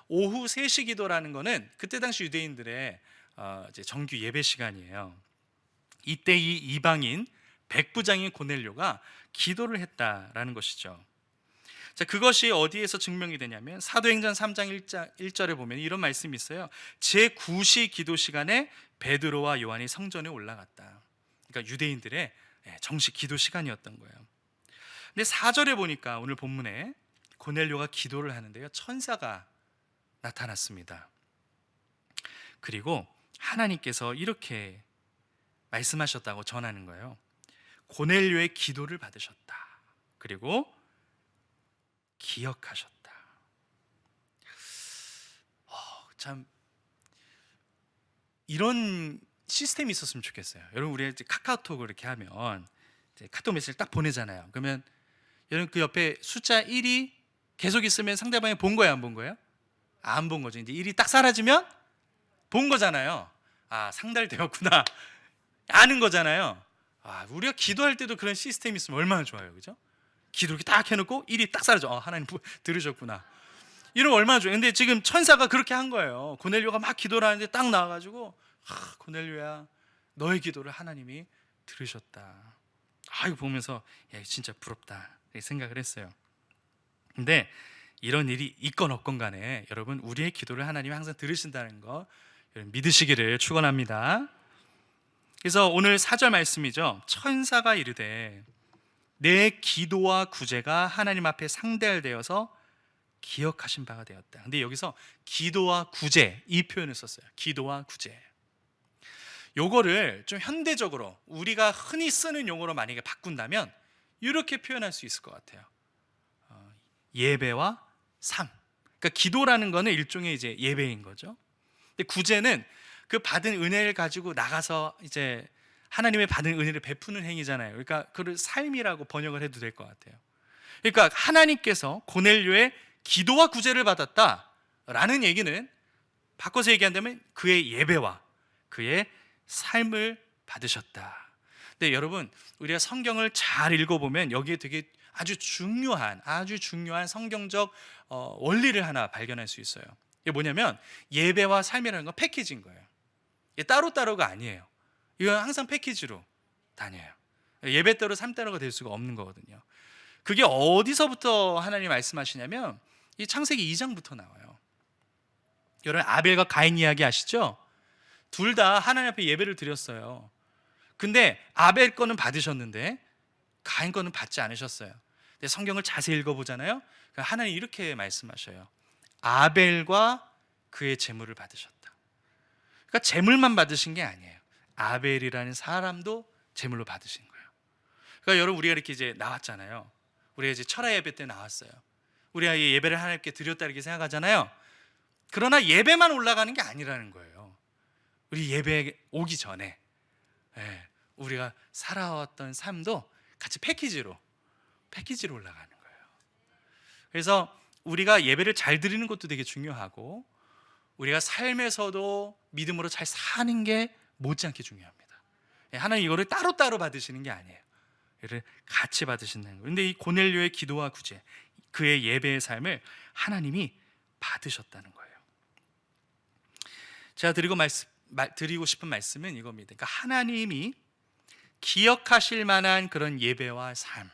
오후 3시 기도라는 거는 그때 당시 유대인들의 이제 정규 예배 시간이에요. 이때 이 이방인 백부장인 고넬료가 기도를 했다라는 것이죠. 자, 그것이 어디에서 증명이 되냐면 사도행전 3장 1절에 보면 이런 말씀이 있어요. 제9시 기도 시간에 베드로와 요한이 성전에 올라갔다. 그러니까 유대인들의 정식 기도 시간이었던 거예요. 근데 4절에 보니까 오늘 본문에 고넬료가 기도를 하는데요, 천사가 나타났습니다. 그리고 하나님께서 이렇게 말씀하셨다고 전하는 거예요. 고넬료의 기도를 받으셨다. 그리고 기억하셨다. 참 이런 시스템이 있었으면 좋겠어요. 여러분, 우리 이제 카카오톡을 이렇게 하면 이제 카톡 메시지를 딱 보내잖아요. 그러면 여러분 그 옆에 숫자 1이 계속 있으면 상대방이 본 거예요, 안 본 거예요? 안 본 거죠. 이제 1이 딱 사라지면 본 거잖아요. 아, 상달되었구나. 아는 거잖아요. 아, 우리가 기도할 때도 그런 시스템이 있으면 얼마나 좋아요, 그죠? 기도 이렇게 딱 해놓고 1이 딱 사라져. 하나님 들으셨구나. 이러면 얼마나 좋아요. 근데 지금 천사가 그렇게 한 거예요. 고넬료가 막 기도를 하는데 딱 나와가지고, 고넬료야, 너의 기도를 하나님이 들으셨다. 이거 보면서 진짜 부럽다 이렇게 생각을 했어요. 근데 이런 일이 있건 없건 간에 여러분, 우리의 기도를 하나님이 항상 들으신다는 거 여러분 믿으시기를 축원합니다. 그래서 오늘 4절 말씀이죠. 천사가 이르되 내 기도와 구제가 하나님 앞에 상달되어서 기억하신 바가 되었다. 근데 여기서 기도와 구제 이 표현을 썼어요. 기도와 구제. 요거를 좀 현대적으로 우리가 흔히 쓰는 용어로 만약에 바꾼다면 이렇게 표현할 수 있을 것 같아요. 예배와 삶. 그러니까 기도라는 거는 일종의 이제 예배인 거죠. 근데 구제는 그 받은 은혜를 가지고 나가서 이제 하나님의 받은 은혜를 베푸는 행위잖아요. 그러니까 그를 삶이라고 번역을 해도 될 것 같아요. 그러니까 하나님께서 고넬료의 기도와 구제를 받았다라는 얘기는 바꿔서 얘기한다면 그의 예배와 그의 삶을 받으셨다. 근데 여러분, 우리가 성경을 잘 읽어보면 여기에 되게 아주 중요한 성경적 원리를 하나 발견할 수 있어요. 이게 뭐냐면 예배와 삶이라는 건 패키지인 거예요. 이게 따로따로가 아니에요. 이건 항상 패키지로 다녀요. 예배 따로 삶 따로가 될 수가 없는 거거든요. 그게 어디서부터 하나님 말씀하시냐면 이 창세기 2장부터 나와요. 여러분, 아벨과 가인 이야기 아시죠? 둘 다 하나님 앞에 예배를 드렸어요. 근데 아벨 거는 받으셨는데 가인 거는 받지 않으셨어요. 근데 성경을 자세히 읽어보잖아요. 하나님 이렇게 말씀하셔요. 아벨과 그의 재물을 받으셨다. 그러니까 재물만 받으신 게 아니에요. 아벨이라는 사람도 재물로 받으신 거예요. 그러니까 여러분, 우리가 이렇게 이제 나왔잖아요. 우리가 이제 철야 예배 때 나왔어요. 우리가 이 예배를 하나님께 드렸다 이렇게 생각하잖아요. 그러나 예배만 올라가는 게 아니라는 거예요. 우리 예배 오기 전에 우리가 살아왔던 삶도 같이 패키지로 올라가는 거예요. 그래서 우리가 예배를 잘 드리는 것도 되게 중요하고 우리가 삶에서도 믿음으로 잘 사는 게 못지않게 중요합니다. 하나님 이거를 따로따로 받으시는 게 아니에요. 이를 같이 받으신다는 거예요. 그런데 이 고넬료의 기도와 구제, 그의 예배의 삶을 하나님이 받으셨다는 거예요. 제가 드리고 싶은 말씀은 이겁니다. 그러니까 하나님이 기억하실 만한 그런 예배와 삶,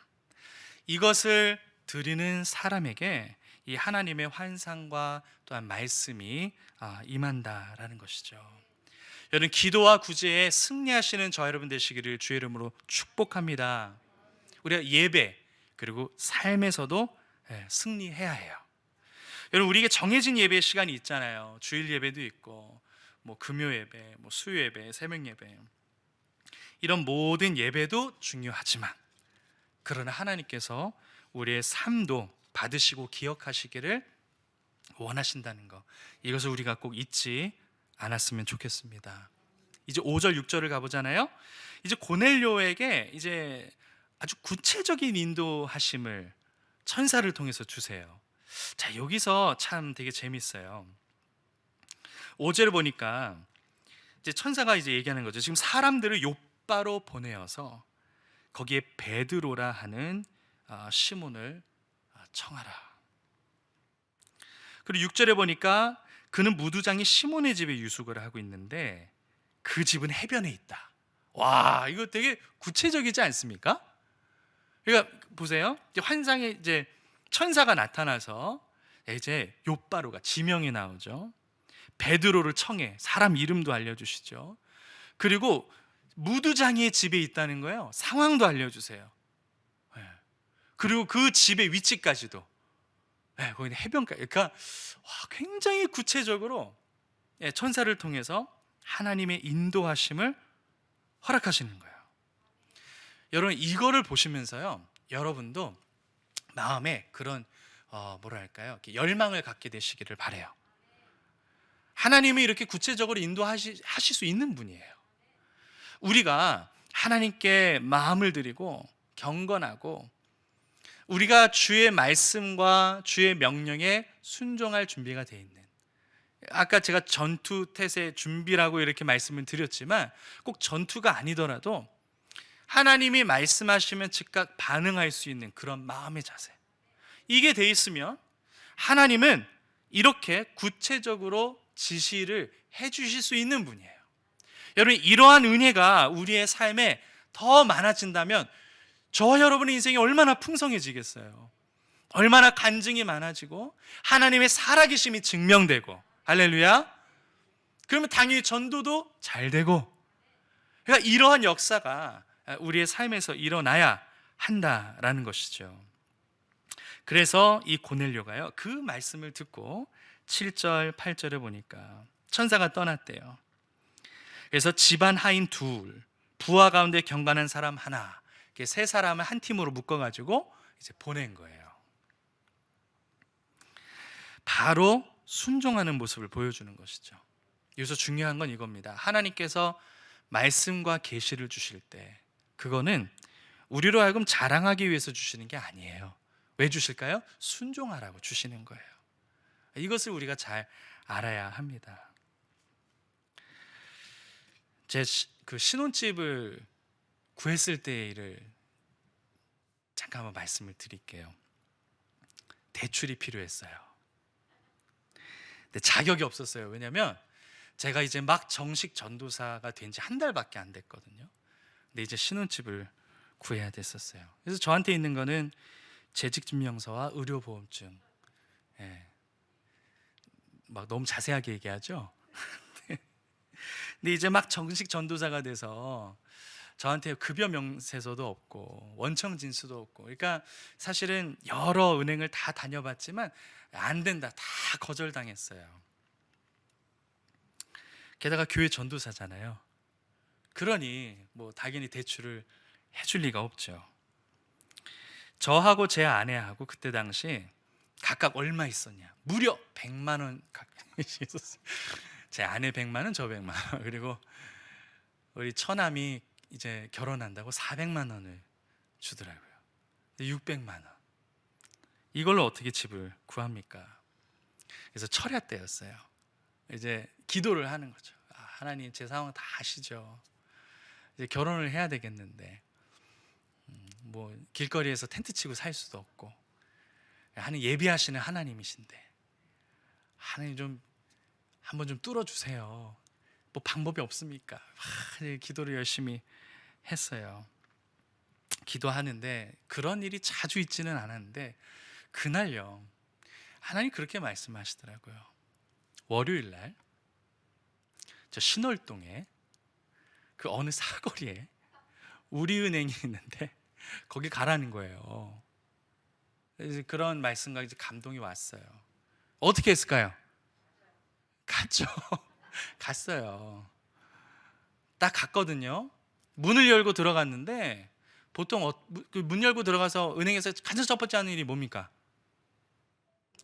이것을 드리는 사람에게 이 하나님의 환상과 또한 말씀이 임한다라는 것이죠. 여러분, 기도와 구제에 승리하시는 저 여러분 되시기를 주의 이름으로 축복합니다. 우리가 예배 그리고 삶에서도 승리해야 해요. 여러분, 우리에게 정해진 예배 시간이 있잖아요. 주일 예배도 있고 뭐 금요 예배, 뭐 수요 예배, 새벽 예배, 이런 모든 예배도 중요하지만 그러나 하나님께서 우리의 삶도 받으시고 기억하시기를 원하신다는 것, 이것을 우리가 꼭 잊지 않았으면 좋겠습니다. 이제 5절 6절을 가보잖아요. 이제 고넬료에게 이제 아주 구체적인 인도하심을 천사를 통해서 주세요. 자, 여기서 참 되게 재밌어요. 5절을 보니까 이제 천사가 이제 얘기하는 거죠. 지금 사람들을 욥바로 보내어서 거기에 베드로라 하는 시몬을 청하라. 그리고 6절에 보니까 그는 무두장이 시몬의 집에 유숙을 하고 있는데 그 집은 해변에 있다. 와, 이거 되게 구체적이지 않습니까? 그러니까 보세요. 이제 환상에 이제 천사가 나타나서 이제 욥바로가 지명이 나오죠. 베드로를 청해, 사람 이름도 알려주시죠. 그리고 무두장이의 집에 있다는 거예요. 상황도 알려주세요. 그리고 그 집의 위치까지도, 거기는 해변까지. 그러니까 굉장히 구체적으로 천사를 통해서 하나님의 인도하심을 허락하시는 거예요. 여러분, 이거를 보시면서요, 여러분도 마음에 그런 뭐랄까요? 이렇게 열망을 갖게 되시기를 바라요. 하나님이 이렇게 구체적으로 인도하실 수 있는 분이에요. 우리가 하나님께 마음을 드리고 경건하고 우리가 주의 말씀과 주의 명령에 순종할 준비가 되어 있는, 아까 제가 전투 태세 준비라고 이렇게 말씀을 드렸지만 꼭 전투가 아니더라도 하나님이 말씀하시면 즉각 반응할 수 있는 그런 마음의 자세, 이게 돼 있으면 하나님은 이렇게 구체적으로 지시를 해 주실 수 있는 분이에요. 여러분, 이러한 은혜가 우리의 삶에 더 많아진다면 저와 여러분의 인생이 얼마나 풍성해지겠어요. 얼마나 간증이 많아지고 하나님의 살아계심이 증명되고, 할렐루야. 그러면 당연히 전도도 잘 되고, 그러니까 이러한 역사가 우리의 삶에서 일어나야 한다라는 것이죠. 그래서 이 고넬료가요, 그 말씀을 듣고 7절 8절에 보니까 천사가 떠났대요. 그래서 집안 하인 둘, 부하 가운데 경건한 사람 하나, 이렇게 세 사람을 한 팀으로 묶어가지고 이제 보낸 거예요. 바로 순종하는 모습을 보여주는 것이죠. 여기서 중요한 건 이겁니다. 하나님께서 말씀과 계시를 주실 때 그거는 우리로 하여금 자랑하기 위해서 주시는 게 아니에요. 왜 주실까요? 순종하라고 주시는 거예요. 이것을 우리가 잘 알아야 합니다. 제 그 신혼집을 구했을 때의 일을 잠깐 한번 말씀을 드릴게요. 대출이 필요했어요. 근데 자격이 없었어요. 왜냐하면 제가 이제 막 정식 전도사가 된 지 한 달밖에 안 됐거든요. 근데 이제 신혼집을 구해야 됐었어요. 그래서 저한테 있는 거는 재직증명서와 의료보험증. 막 너무 자세하게 얘기하죠. 근데 이제 막 정식 전도사가 돼서 저한테 급여 명세서도 없고 원청 진수도 없고, 그러니까 사실은 여러 은행을 다 다녀봤지만 안 된다, 다 거절당했어요. 게다가 교회 전도사잖아요. 그러니 뭐 당연히 대출을 해줄 리가 없죠. 저하고 제 아내하고 그때 당시 각각 얼마 있었냐? 무려 100만 원 각각 있었어요. 제 아내 100만 원, 저 100만 원, 그리고 우리 처남이 이제 결혼한다고 400만 원을 주더라고요. 600만 원. 이걸로 어떻게 집을 구합니까? 그래서 철야 때였어요. 이제 기도를 하는 거죠. 하나님, 제 상황 다 아시죠. 이제 결혼을 해야 되겠는데 뭐 길거리에서 텐트 치고 살 수도 없고, 하나님 예비하시는 하나님이신데 하나님 좀 한번 좀 뚫어주세요. 뭐 방법이 없습니까? 기도를 열심히 했어요. 기도하는데 그런 일이 자주 있지는 않았는데 그날요, 하나님 그렇게 말씀하시더라고요. 월요일 날 저 신월동에 그 어느 사거리에 우리은행이 있는데 거기 가라는 거예요. 그래서 그런 말씀과 이제 감동이 왔어요. 어떻게 했을까요? 갔죠. 갔어요. 딱 갔거든요. 문을 열고 들어갔는데 보통 문 열고 들어가서 은행에서 가장 첫 번째 하는 일이 뭡니까?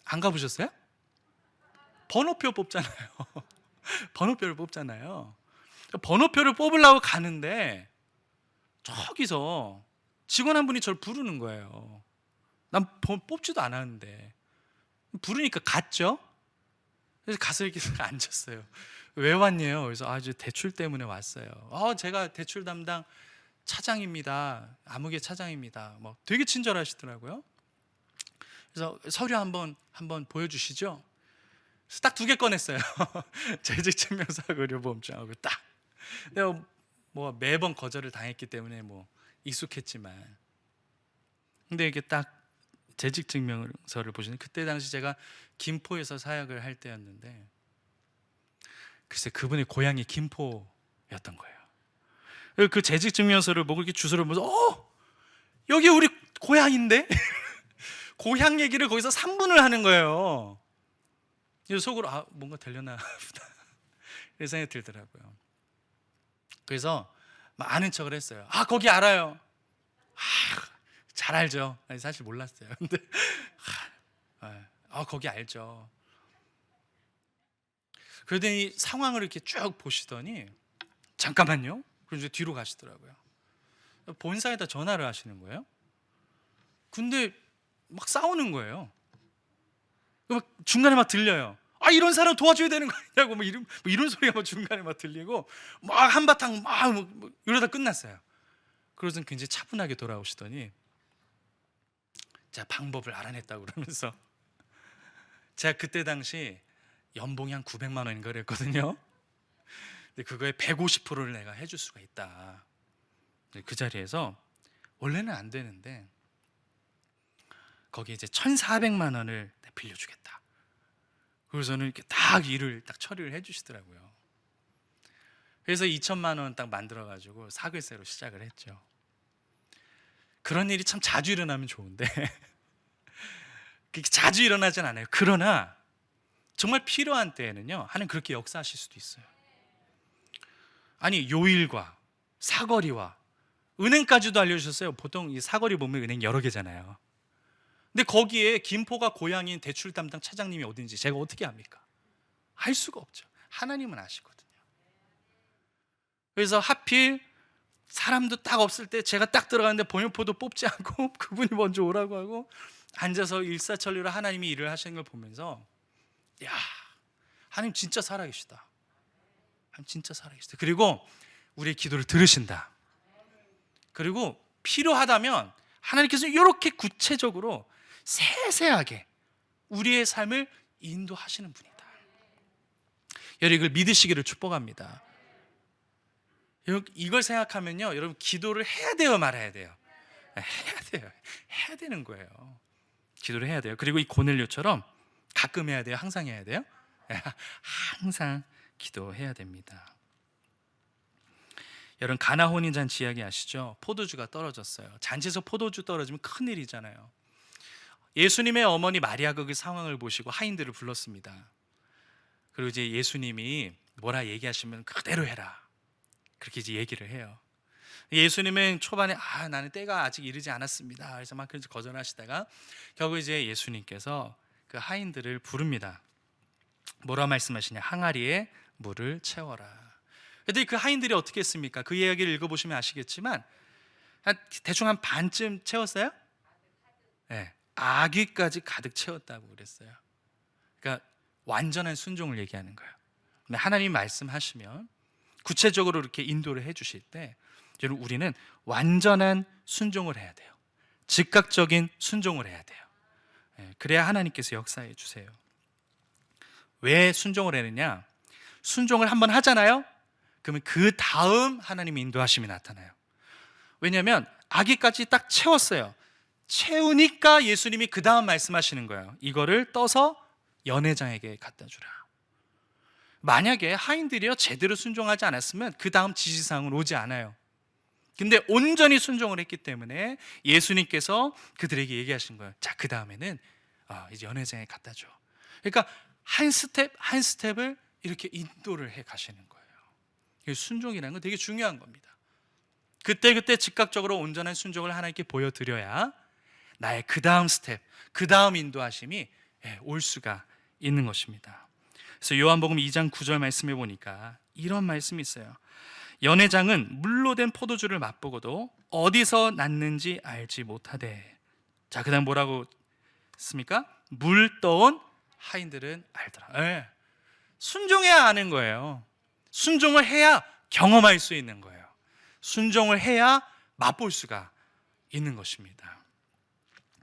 안 가보셨어요? 번호표 뽑잖아요. 번호표를 뽑잖아요. 번호표를 뽑으려고 가는데 저기서 직원 한 분이 저를 부르는 거예요. 난 뽑지도 않았는데 부르니까 갔죠. 그래서 가서 이렇게 앉았어요. 왜 왔냐요? 그래서 이제 대출 때문에 왔어요. 제가 대출 담당 차장입니다. 아무개 차장입니다. 뭐 되게 친절하시더라고요. 그래서 서류 한번 보여주시죠. 그래서 딱 2개 꺼냈어요. 재직증명서하고 의료보험증하고 딱. 내가 뭐 매번 거절을 당했기 때문에 뭐 익숙했지만, 근데 이게 딱 재직증명서를 보시는, 그때 당시 제가 김포에서 사역을 할 때였는데 글쎄 그분의 고향이 김포였던 거예요. 그 재직증명서를 보고 이렇게 주소를 보면서 여기 우리 고향인데? 고향 얘기를 거기서 3분을 하는 거예요. 그래서 속으로 뭔가 되려나 보다 이런 생각이 들더라고요. 그래서 막 아는 척을 했어요. 거기 알아요. 잘 알죠. 아니, 사실 몰랐어요. 근데 거기 알죠. 그러더니 상황을 이렇게 쭉 보시더니 잠깐만요. 그래서 뒤로 가시더라고요. 본사에다 전화를 하시는 거예요. 근데 막 싸우는 거예요. 막 중간에 막 들려요. 이런 사람 도와줘야 되는 거 아니냐고 뭐 이런 소리가 막 중간에 막 들리고 막 한바탕 막 이러다 끝났어요. 그러고선 굉장히 차분하게 돌아오시더니 제가 방법을 알아냈다고 그러면서 제가 그때 당시 연봉이 한 900만 원인가 그랬거든요. 근데 그거에 150%를 내가 해줄 수가 있다. 그 자리에서 원래는 안 되는데 거기에 이제 1,400만 원을 빌려주겠다. 그래서는 이렇게 딱 일을 딱 처리를 해주시더라고요. 그래서 2천만 원 딱 만들어가지고 사글세로 시작을 했죠. 그런 일이 참 자주 일어나면 좋은데 그렇게 자주 일어나진 않아요. 그러나 정말 필요한 때에는요, 하나님 그렇게 역사하실 수도 있어요. 아니 요일과 사거리와 은행까지도 알려주셨어요. 보통 이 사거리 보면 은행 여러 개잖아요. 근데 거기에 김포가 고향인 대출 담당 차장님이 어딘지 제가 어떻게 압니까? 알 수가 없죠. 하나님은 아시거든요. 그래서 하필 사람도 딱 없을 때 제가 딱 들어갔는데 번역포도 뽑지 않고 그분이 먼저 오라고 하고 앉아서 일사천리로 하나님이 일을 하시는 걸 보면서 야, 하나님 진짜 살아계시다. 하나님 진짜 살아계시다. 그리고 우리의 기도를 들으신다. 그리고 필요하다면 하나님께서 이렇게 구체적으로 세세하게 우리의 삶을 인도하시는 분이다. 여러분 이걸 믿으시기를 축복합니다. 이걸 생각하면요, 여러분 기도를 해야 돼요, 말아야 돼요? 해야 돼요. 해야 되는 거예요. 기도를 해야 돼요. 그리고 이 고넬료처럼 가끔 해야 돼요? 항상 해야 돼요? 항상 기도해야 됩니다. 여러분 가나 혼인 잔치 이야기 아시죠? 포도주가 떨어졌어요. 잔치에서 포도주 떨어지면 큰일이잖아요. 예수님의 어머니 마리아가 그 상황을 보시고 하인들을 불렀습니다. 그리고 이제 예수님이 뭐라 얘기하시면 그대로 해라. 그렇게 이제 얘기를 해요. 예수님은 초반에 나는 때가 아직 이르지 않았습니다. 그래서 막 그래서 거절하시다가 결국 이제 예수님께서 그 하인들을 부릅니다. 뭐라 말씀하시냐? 항아리에 물을 채워라. 그랬더니 그 하인들이 어떻게 했습니까? 그 이야기를 읽어보시면 아시겠지만 대충 한 반쯤 채웠어요? 네, 아귀까지 가득 채웠다고 그랬어요. 그러니까 완전한 순종을 얘기하는 거예요. 근데 하나님 말씀하시면 구체적으로 이렇게 인도를 해주실 때 여러분 우리는 완전한 순종을 해야 돼요. 즉각적인 순종을 해야 돼요. 그래야 하나님께서 역사해 주세요. 왜 순종을 하느냐? 순종을 한번 하잖아요. 그러면 그 다음 하나님의 인도하심이 나타나요. 왜냐하면 아기까지 딱 채웠어요. 채우니까 예수님이 그 다음 말씀하시는 거예요. 이거를 떠서 연회장에게 갖다 주라. 만약에 하인들이요 제대로 순종하지 않았으면 그 다음 지시사항은 오지 않아요. 근데 온전히 순종을 했기 때문에 예수님께서 그들에게 얘기하신 거예요. 자, 그 다음에는 이제 연회장에 갖다 줘. 그러니까 한 스텝 한 스텝을 이렇게 인도를 해 가시는 거예요. 순종이라는 건 되게 중요한 겁니다. 그때그때 즉각적으로 온전한 순종을 하나님께 보여드려야 나의 그 다음 스텝, 그 다음 인도하심이 올 수가 있는 것입니다. 그래서 요한복음 2장 9절 말씀해 보니까 이런 말씀이 있어요. 연회장은 물로 된 포도주를 맛보고도 어디서 났는지 알지 못하되. 자, 그 다음 뭐라고 했습니까? 물 떠온 하인들은 알더라. 순종해야 아는 거예요. 순종을 해야 경험할 수 있는 거예요. 순종을 해야 맛볼 수가 있는 것입니다.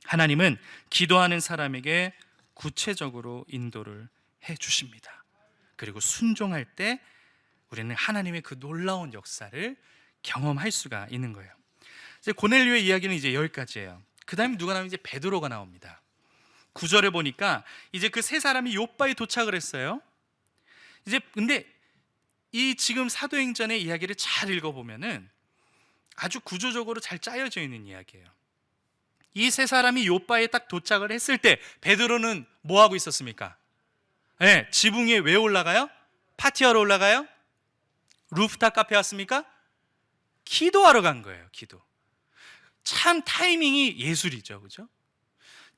하나님은 기도하는 사람에게 구체적으로 인도를 해 주십니다. 그리고 순종할 때 우리는 하나님의 그 놀라운 역사를 경험할 수가 있는 거예요. 이제 고넬료의 이야기는 이제 여기까지예요. 그 다음에 누가 나오면 이제 베드로가 나옵니다. 9절에 보니까 이제 그 세 사람이 요바에 도착을 했어요. 이제 근데 이 지금 사도행전의 이야기를 잘 읽어보면은 아주 구조적으로 잘 짜여져 있는 이야기예요. 이 세 사람이 요바에 딱 도착을 했을 때 베드로는 뭐 하고 있었습니까? 지붕 위에 왜 올라가요? 파티하러 올라가요? 루프탑 카페 왔습니까? 기도하러 간 거예요. 기도. 참 타이밍이 예술이죠, 그죠?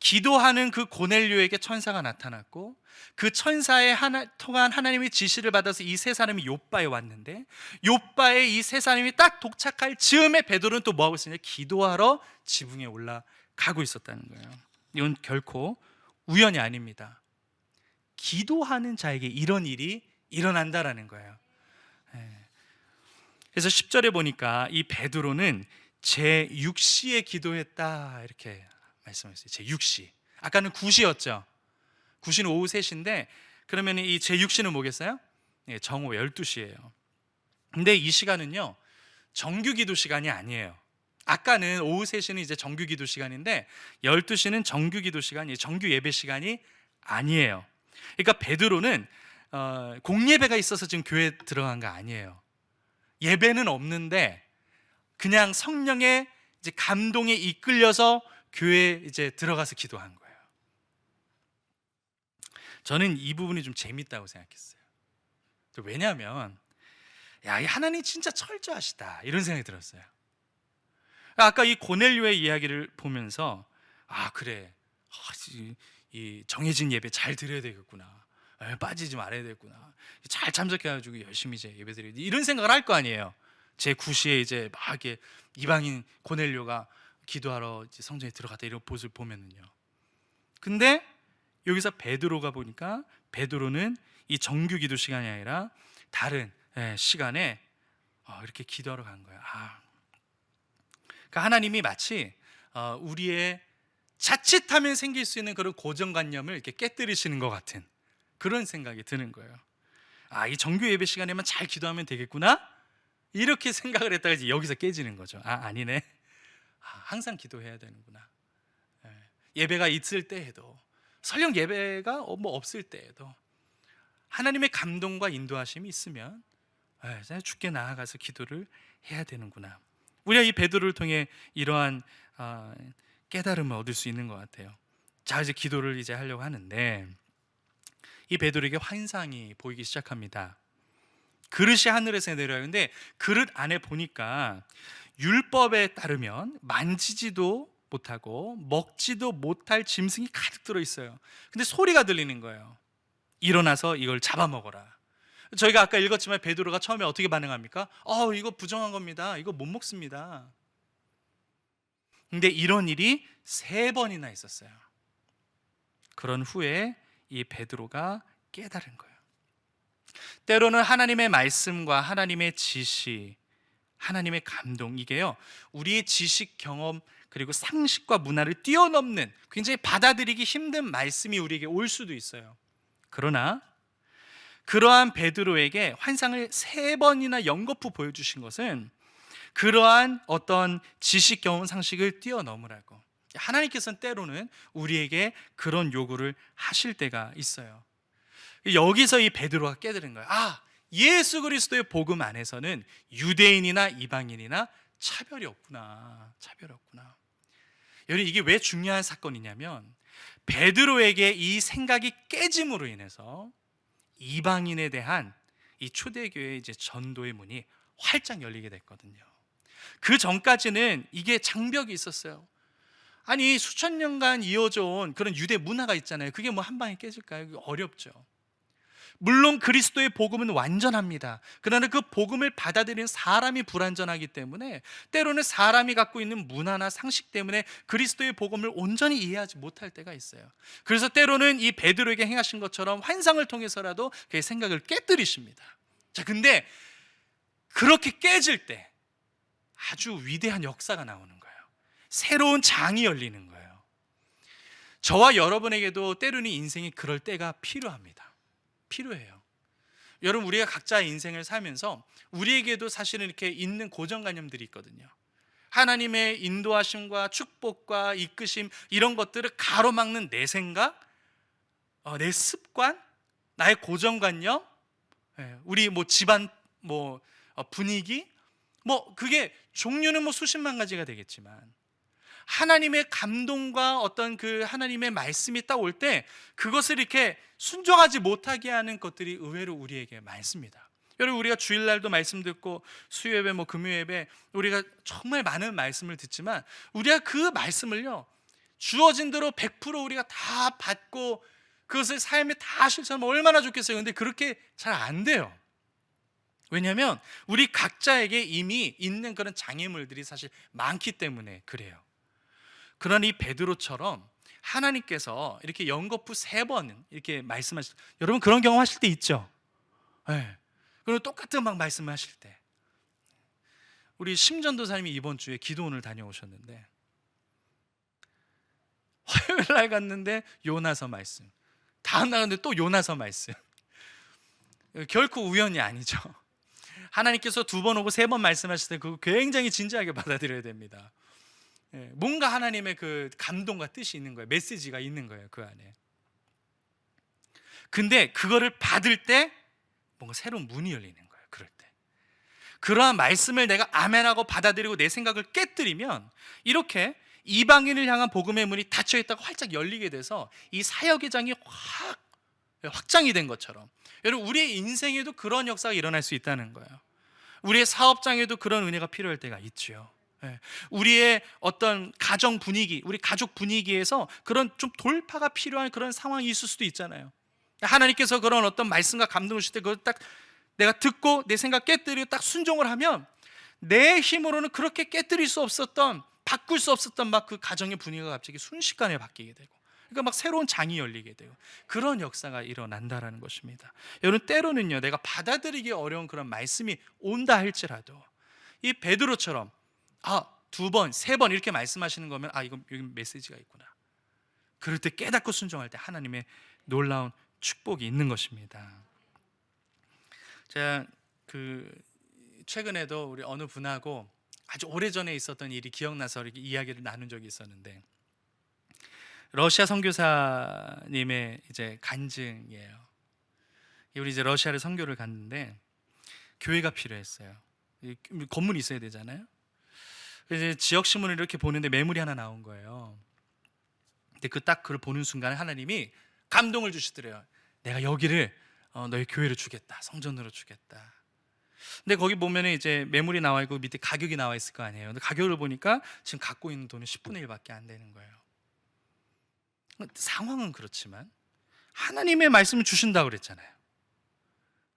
기도하는 그 고넬료에게 천사가 나타났고 그 천사의 통한 하나님의 지시를 받아서 이 세 사람이 욥바에 왔는데 욥바에 이 세 사람이 딱 도착할 즈음에 베드로는 또 뭐하고 있었냐? 기도하러 지붕에 올라가고 있었다는 거예요. 이건 결코 우연이 아닙니다. 기도하는 자에게 이런 일이 일어난다라는 거예요. 그래서 10절에 보니까 이 베드로는 제6시에 기도했다 이렇게 말씀하셨어요. 제6시. 아까는 9시였죠. 9시는 오후 3시인데 그러면 이 제6시는 뭐겠어요? 정오 12시예요. 근데 이 시간은요 정규 기도 시간이 아니에요. 아까는 오후 3시는 이제 정규 기도 시간인데 12시는 정규 기도 시간이, 정규 예배 시간이 아니에요. 그러니까 베드로는 공예배가 있어서 지금 교회에 들어간 거 아니에요. 예배는 없는데 그냥 성령의 이제 감동에 이끌려서 교회에 이제 들어가서 기도한 거예요. 저는 이 부분이 좀 재밌다고 생각했어요. 왜냐하면 야, 이 하나님 진짜 철저하시다 이런 생각이 들었어요. 아까 이 고넬료의 이야기를 보면서 아 그래, 이 정해진 예배 잘 드려야 되겠구나, 빠지지 말아야 되겠구나, 잘 참석해가지고 열심히 이제 예배드려야 돼, 이런 생각을 할 거 아니에요. 제 9시에 이제 막 이렇게 이방인 고넬료가 기도하러 이제 성전에 들어갔다 이런 모습을 보면은요. 근데 여기서 베드로가 보니까 베드로는 이 정규 기도 시간이 아니라 다른 시간에 이렇게 기도하러 간 거예요. 그러니까 하나님이 마치 우리의 자칫하면 생길 수 있는 그런 고정관념을 이렇게 깨뜨리시는 것 같은 그런 생각이 드는 거예요. 이 정규 예배 시간에만 잘 기도하면 되겠구나 이렇게 생각을 했다가 이제 여기서 깨지는 거죠. 아니네. 항상 기도해야 되는구나. 예배가 있을 때에도, 설령 예배가 뭐 없을 때에도 하나님의 감동과 인도하심이 있으면 주께 나아가서 기도를 해야 되는구나. 우리가 이 베드로를 통해 이러한 깨달음을 얻을 수 있는 것 같아요. 자, 이제 기도를 이제 하려고 하는데 이 베드로에게 환상이 보이기 시작합니다. 그릇이 하늘에서 내려와요. 근데 그릇 안에 보니까 율법에 따르면 만지지도 못하고 먹지도 못할 짐승이 가득 들어있어요. 근데 소리가 들리는 거예요. 일어나서 이걸 잡아먹어라. 저희가 아까 읽었지만 베드로가 처음에 어떻게 반응합니까? 이거 부정한 겁니다. 이거 못 먹습니다. 근데 이런 일이 3번이나 있었어요. 그런 후에 이 베드로가 깨달은 거예요. 때로는 하나님의 말씀과 하나님의 지시, 하나님의 감동, 이게요 우리의 지식, 경험 그리고 상식과 문화를 뛰어넘는 굉장히 받아들이기 힘든 말씀이 우리에게 올 수도 있어요. 그러나 그러한 베드로에게 환상을 3번이나 연거푸 보여주신 것은 그러한 어떤 지식, 경험, 상식을 뛰어넘으라고. 하나님께서는 때로는 우리에게 그런 요구를 하실 때가 있어요. 여기서 이 베드로가 깨달은 거예요. 예수 그리스도의 복음 안에서는 유대인이나 이방인이나 차별이 없구나. 차별이 없구나. 여러분, 이게 왜 중요한 사건이냐면 베드로에게 이 생각이 깨짐으로 인해서 이방인에 대한 이 초대교회의 이제 전도의 문이 활짝 열리게 됐거든요. 그 전까지는 이게 장벽이 있었어요. 아니, 수천 년간 이어져 온 그런 유대 문화가 있잖아요. 그게 뭐 한 방에 깨질까요? 어렵죠. 물론 그리스도의 복음은 완전합니다. 그러나 그 복음을 받아들이는 사람이 불완전하기 때문에 때로는 사람이 갖고 있는 문화나 상식 때문에 그리스도의 복음을 온전히 이해하지 못할 때가 있어요. 그래서 때로는 이 베드로에게 행하신 것처럼 환상을 통해서라도 그의 생각을 깨뜨리십니다. 자, 근데 그렇게 깨질 때 아주 위대한 역사가 나오는 거예요. 새로운 장이 열리는 거예요. 저와 여러분에게도 때로는 인생이 그럴 때가 필요합니다. 필요해요. 여러분, 우리가 각자의 인생을 살면서 우리에게도 사실은 이렇게 있는 고정관념들이 있거든요. 하나님의 인도하심과 축복과 이끄심, 이런 것들을 가로막는 내 생각, 내 습관, 나의 고정관념, 우리 뭐 집안 분위기, 그게 종류는 수십만 가지가 되겠지만 하나님의 감동과 어떤 그 하나님의 말씀이 딱 올 때 그것을 이렇게 순종하지 못하게 하는 것들이 의외로 우리에게 많습니다. 여러분, 우리가 주일날도 말씀 듣고 수요예배, 금요예배 우리가 정말 많은 말씀을 듣지만 우리가 그 말씀을요 주어진 대로 100% 우리가 다 받고 그것을 삶에 다 실천하면 얼마나 좋겠어요. 근데 그렇게 잘 안 돼요. 왜냐하면 우리 각자에게 이미 있는 그런 장애물들이 사실 많기 때문에 그래요. 그러나 이 베드로처럼 하나님께서 이렇게 연거푸 3번 이렇게 말씀하실 때, 여러분 그런 경험 하실 때 있죠? 네. 그리고 똑같은 막 말씀하실 때, 우리 심전도사님이 이번 주에 기도원을 다녀오셨는데 화요일 날 갔는데 요나서 말씀, 다음 날 갔는데 또 요나서 말씀. 결코 우연이 아니죠. 하나님께서 2번 오고 3번 말씀하실 때 그거 굉장히 진지하게 받아들여야 됩니다. 뭔가 하나님의 그 감동과 뜻이 있는 거예요. 메시지가 있는 거예요, 그 안에. 근데 그거를 받을 때 뭔가 새로운 문이 열리는 거예요. 그럴 때 그러한 말씀을 내가 아멘하고 받아들이고 내 생각을 깨뜨리면 이렇게 이방인을 향한 복음의 문이 닫혀 있다가 활짝 열리게 돼서 이 사역의 장이 확장이 된 것처럼, 여러분 우리의 인생에도 그런 역사가 일어날 수 있다는 거예요. 우리의 사업장에도 그런 은혜가 필요할 때가 있죠. 우리의 어떤 가정 분위기, 우리 가족 분위기에서 그런 좀 돌파가 필요한 그런 상황이 있을 수도 있잖아요. 하나님께서 그런 어떤 말씀과 감동을 주실 때 그걸 딱 내가 듣고 내 생각 깨뜨리고 딱 순종을 하면 내 힘으로는 그렇게 깨뜨릴 수 없었던, 바꿀 수 없었던 막 그 가정의 분위기가 갑자기 순식간에 바뀌게 되고, 그러니까 막 새로운 장이 열리게 되고 그런 역사가 일어난다라는 것입니다. 여러분 때로는요, 내가 받아들이기 어려운 그런 말씀이 온다 할지라도 이 베드로처럼 2번, 3번 이렇게 말씀하시는 거면 이건 여기 메시지가 있구나. 그럴 때 깨닫고 순종할 때 하나님의 놀라운 축복이 있는 것입니다. 제가 최근에도 우리 어느 분하고 아주 오래전에 있었던 일이 기억나서 이렇게 이야기를 나눈 적이 있었는데, 러시아 선교사님의 이제 간증이에요. 우리 이제 러시아를 선교를 갔는데 교회가 필요했어요. 건물이 있어야 되잖아요. 이제 지역 신문을 이렇게 보는데 매물이 하나 나온 거예요. 근데 그걸 보는 순간 하나님이 감동을 주시더래요. 내가 여기를 너희 교회로 주겠다, 성전으로 주겠다. 근데 거기 보면 이제 매물이 나와 있고 밑에 가격이 나와 있을 거 아니에요. 근데 가격을 보니까 지금 갖고 있는 돈은 10분의 1밖에 안 되는 거예요. 상황은 그렇지만 하나님의 말씀을 주신다고 그랬잖아요.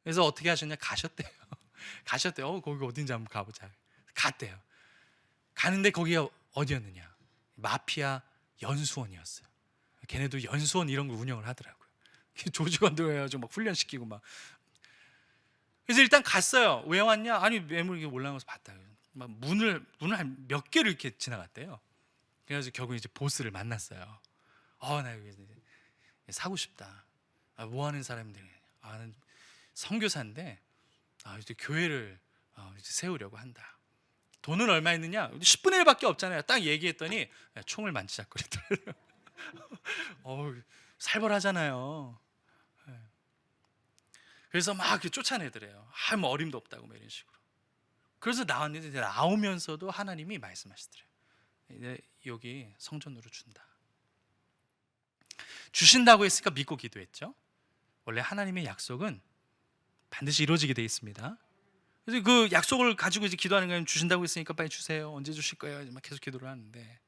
그래서 어떻게 하셨냐? 가셨대요. 거기 어딘지 한번 가보자. 갔대요. 가는데 거기가 어디였느냐? 마피아 연수원이었어요. 걔네도 연수원 이런 걸 운영을 하더라고요. 조직원들 해가지고 막 훈련시키고 막. 그래서 일단 갔어요. 왜 왔냐? 아니 매물 이게 올라온 것을 봤다. 막 문을 한 몇 개를 이렇게 지나갔대요. 그래서 결국 이제 보스를 만났어요. 나 여기 사고 싶다. 뭐 하는 사람들이? 나는 선교사인데 이제 교회를 이제 세우려고 한다. 돈은 얼마 있느냐? 10분의 1밖에 없잖아요. 딱 얘기했더니 총을 만지작거리더라고요. 살벌하잖아요. 그래서 막 쫓아내더래요. 뭐 어림도 없다고 뭐 이런 식으로. 그래서 나왔는데 나오면서도 하나님이 말씀하시더래요. 이제 여기 성전으로 준다. 주신다고 했으니까 믿고 기도했죠. 원래 하나님의 약속은 반드시 이루어지게 되어 있습니다. 그래서 그 약속을 가지고 이제 기도하는 거예요. 주신다고 했으니까 빨리 주세요. 언제 주실 거예요? 막 계속 기도를 하는데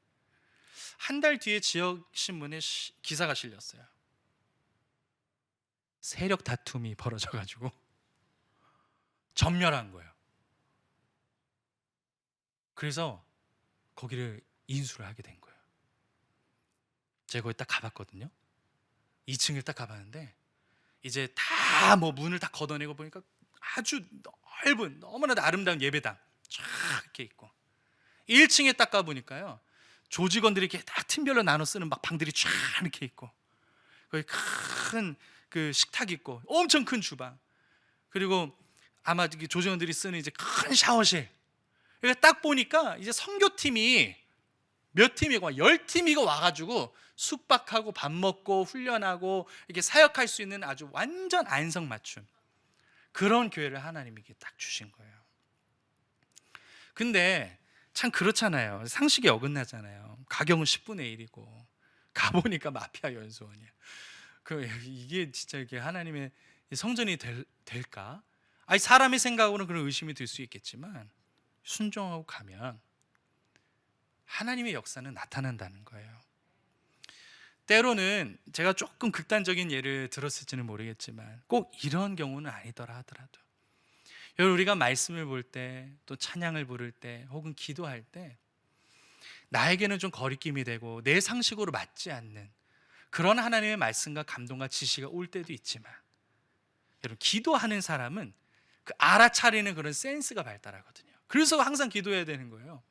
한 달 뒤에 지역 신문에 기사가 실렸어요. 세력 다툼이 벌어져가지고 전멸한 거예요. 그래서 거기를 인수를 하게 된 거예요. 제가 거기 딱 가봤거든요. 2층을 딱 가봤는데 이제 다 뭐 문을 다 걷어내고 보니까 아주 넓은 너무나도 아름다운 예배당 쫙 이렇게 있고, 1층에 딱 가보니까요 조직원들이 이렇게 딱 팀별로 나눠 쓰는 막 방들이 쫙 이렇게 있고, 거기 큰 그 식탁 있고 엄청 큰 주방, 그리고 아마 조직원들이 쓰는 이제 큰 샤워실. 그러니까 딱 보니까 이제 선교팀이 몇 팀이고 10팀이고 와가지고 숙박하고 밥 먹고 훈련하고 이렇게 사역할 수 있는 아주 완전 안성맞춤 그런 교회를 하나님이 딱 주신 거예요. 근데 참 그렇잖아요. 상식이 어긋나잖아요. 가격은 10분의 1이고 가보니까 마피아 연수원이야. 이게 진짜 이게 하나님의 성전이 될까? 사람의 생각으로는 그런 의심이 들 수 있겠지만 순종하고 가면 하나님의 역사는 나타난다는 거예요. 때로는 제가 조금 극단적인 예를 들었을지는 모르겠지만 꼭 이런 경우는 아니더라 하더라도, 여러분, 우리가 말씀을 볼 때, 또 찬양을 부를 때, 혹은 기도할 때 나에게는 좀 거리낌이 되고 내 상식으로 맞지 않는 그런 하나님의 말씀과 감동과 지시가 올 때도 있지만, 여러분, 기도하는 사람은 그 알아차리는 그런 센스가 발달하거든요. 그래서 항상 기도해야 되는 거예요.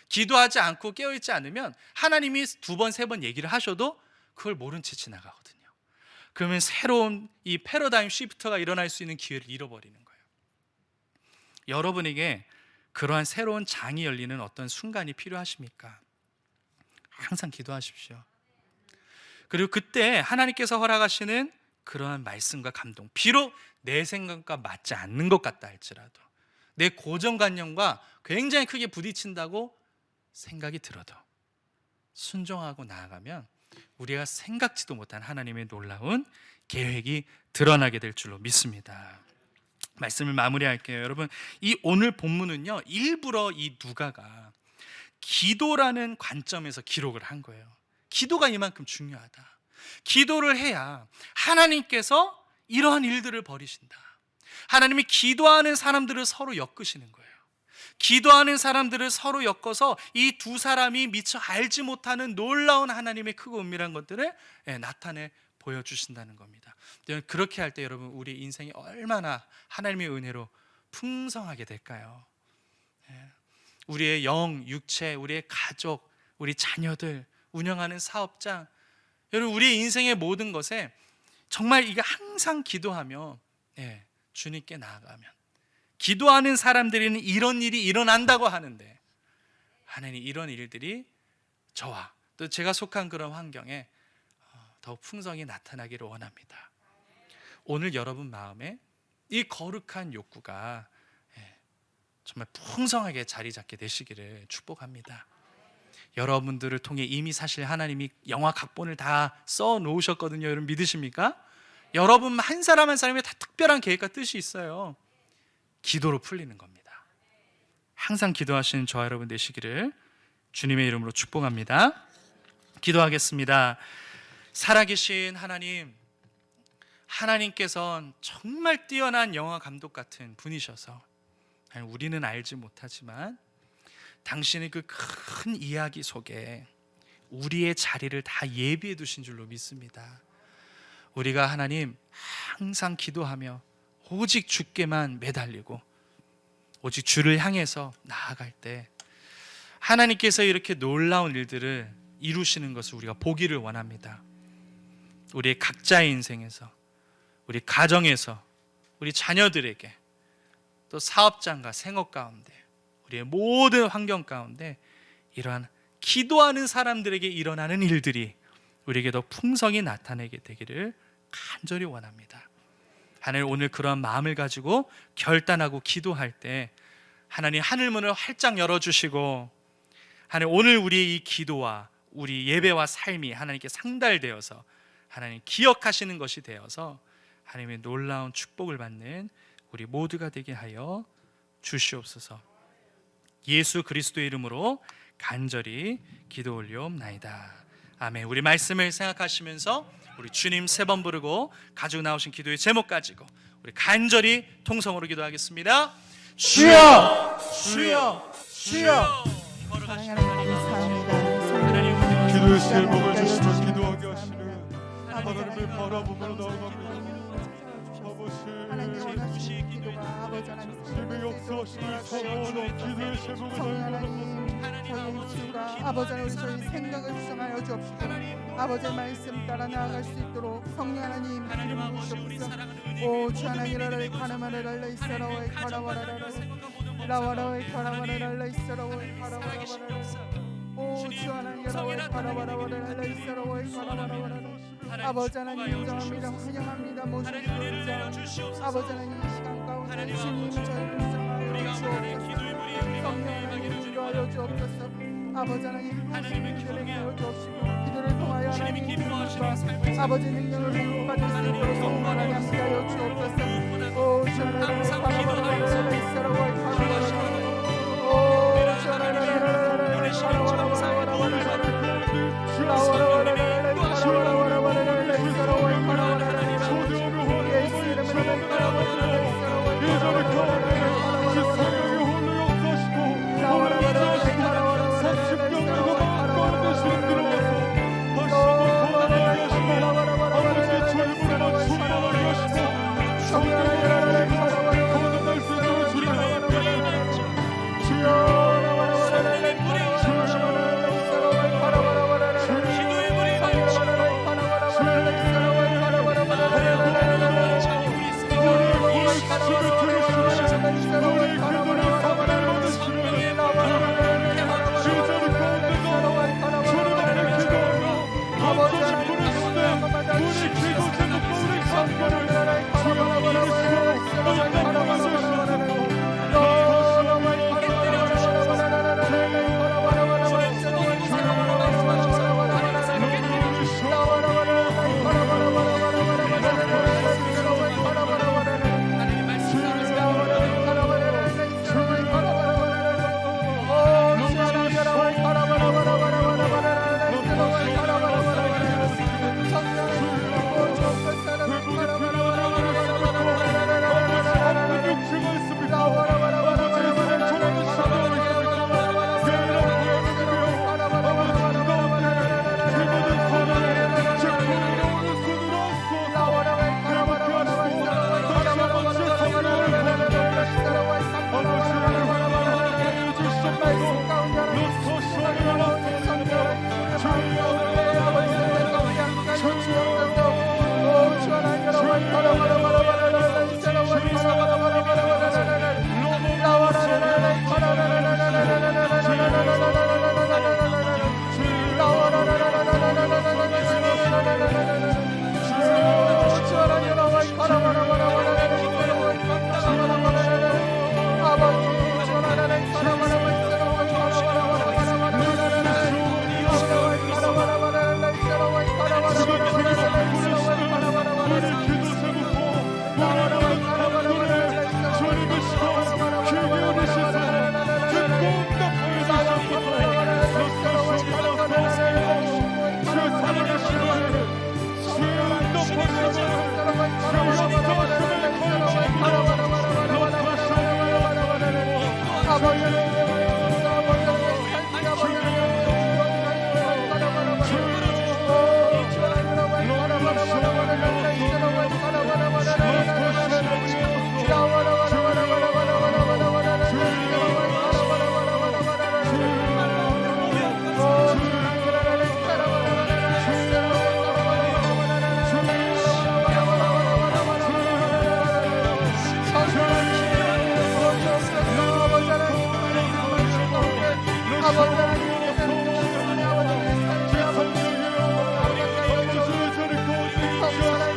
기도하지 않고 깨어있지 않으면 하나님이 2번, 3번 얘기를 하셔도 그걸 모른 채 지나가거든요. 그러면 새로운 이 패러다임 시프트가 일어날 수 있는 기회를 잃어버리는 거예요. 여러분에게 그러한 새로운 장이 열리는 어떤 순간이 필요하십니까? 항상 기도하십시오. 그리고 그때 하나님께서 허락하시는 그러한 말씀과 감동, 비록 내 생각과 맞지 않는 것 같다 할지라도, 내 고정관념과 굉장히 크게 부딪힌다고 생각이 들어도 순종하고 나아가면 우리가 생각지도 못한 하나님의 놀라운 계획이 드러나게 될 줄로 믿습니다. 말씀을 마무리할게요. 여러분, 이 오늘 본문은요, 일부러 이 누가가 기도라는 관점에서 기록을 한 거예요. 기도가 이만큼 중요하다. 기도를 해야 하나님께서 이러한 일들을 벌이신다. 하나님이 기도하는 사람들을 서로 엮으시는 거예요. 기도하는 사람들을 서로 엮어서 이 두 사람이 미처 알지 못하는 놀라운 하나님의 크고 은밀한 것들을 나타내 보여주신다는 겁니다. 그렇게 할 때 여러분, 우리 인생이 얼마나 하나님의 은혜로 풍성하게 될까요? 우리의 영, 육체, 우리의 가족, 우리 자녀들, 운영하는 사업장, 여러분, 우리의 인생의 모든 것에 정말 이게 항상 기도하며 주님께 나아가면, 기도하는 사람들에는 이런 일이 일어난다고 하는데, 하나님 이런 일들이 저와 또 제가 속한 그런 환경에 더욱 풍성히 나타나기를 원합니다. 오늘 여러분 마음에 이 거룩한 욕구가 정말 풍성하게 자리 잡게 되시기를 축복합니다. 여러분들을 통해 이미 사실 하나님이 영화 각본을 다 써 놓으셨거든요. 여러분 믿으십니까? 여러분 한 사람 한 사람이 다 특별한 계획과 뜻이 있어요. 기도로 풀리는 겁니다. 항상 기도하시는 저와 여러분 되시기를 주님의 이름으로 축복합니다. 기도하겠습니다. 살아계신 하나님, 하나님께서는 정말 뛰어난 영화 감독 같은 분이셔서 우리는 알지 못하지만 당신의 그 큰 이야기 속에 우리의 자리를 다 예비해 두신 줄로 믿습니다. 우리가 하나님 항상 기도하며 오직 주께만 매달리고 오직 주를 향해서 나아갈 때 하나님께서 이렇게 놀라운 일들을 이루시는 것을 우리가 보기를 원합니다. 우리의 각자의 인생에서, 우리 가정에서, 우리 자녀들에게, 또 사업장과 생업 가운데, 우리의 모든 환경 가운데 이러한 기도하는 사람들에게 일어나는 일들이 우리에게 더 풍성히 나타내게 되기를 간절히 원합니다. 하나님, 오늘 그러한 마음을 가지고 결단하고 기도할 때 하나님 하늘문을 활짝 열어주시고, 하나님 오늘 우리의 이 기도와 우리 예배와 삶이 하나님께 상달되어서 하나님 기억하시는 것이 되어서 하나님의 놀라운 축복을 받는 우리 모두가 되게 하여 주시옵소서. 예수 그리스도의 이름으로 간절히 기도 올리옵나이다. 아멘. 우리 말씀을 생각하시면서 우리 주님 3번 부르고 가지고 나오신 기도의 제목 가지고 우리 간절히 통성으로 기도하겠습니다. 주여, 주여, 주여. 기도의 제목을 주시며 기도하게 하시는 하나님을 바라보며 나아갑니다. 하나님의 원하시는 기도가 아버지 하나님 삶의 역사하시는 성원한 기도의 제목을 성령 하나님, 저희 주가 아버지 하나님 저희 생각을 수정하여 주옵시고 아버지의 말씀 따라 나아갈 수 있도록 성령 하나님 이름 부으시옵소서. 오 주 하나님을 가나마를 이스라엘 가라와라라 라와라의 가라와라라 이스라엘 가라와라라 오 주 하나님 가라와라라 이스라엘 가라와라라 아버지 하나님 인정합니다. 환영합니다. 모든 기도자 아버지 하나님 이 시간 가운데 주님 저희를 인정하여 주옵소서. 성령 하나님 인도하여 주옵소서. 아버지 하나님 하나님을 하여 주옵시고 기도를 통하여 하나님 기도하시고 아버지 능력을 회복받을 수 있도록 성령 하나님 함께하여 주옵소서. 오 주하나님 바라바라바라 이스라엘 바라바라바라 오 주하나님 바라바라바라 바라바라바라 아버지 하나님께서 믿으시는 아버지 제 성령이여 아버지의 저를 거듭 주님이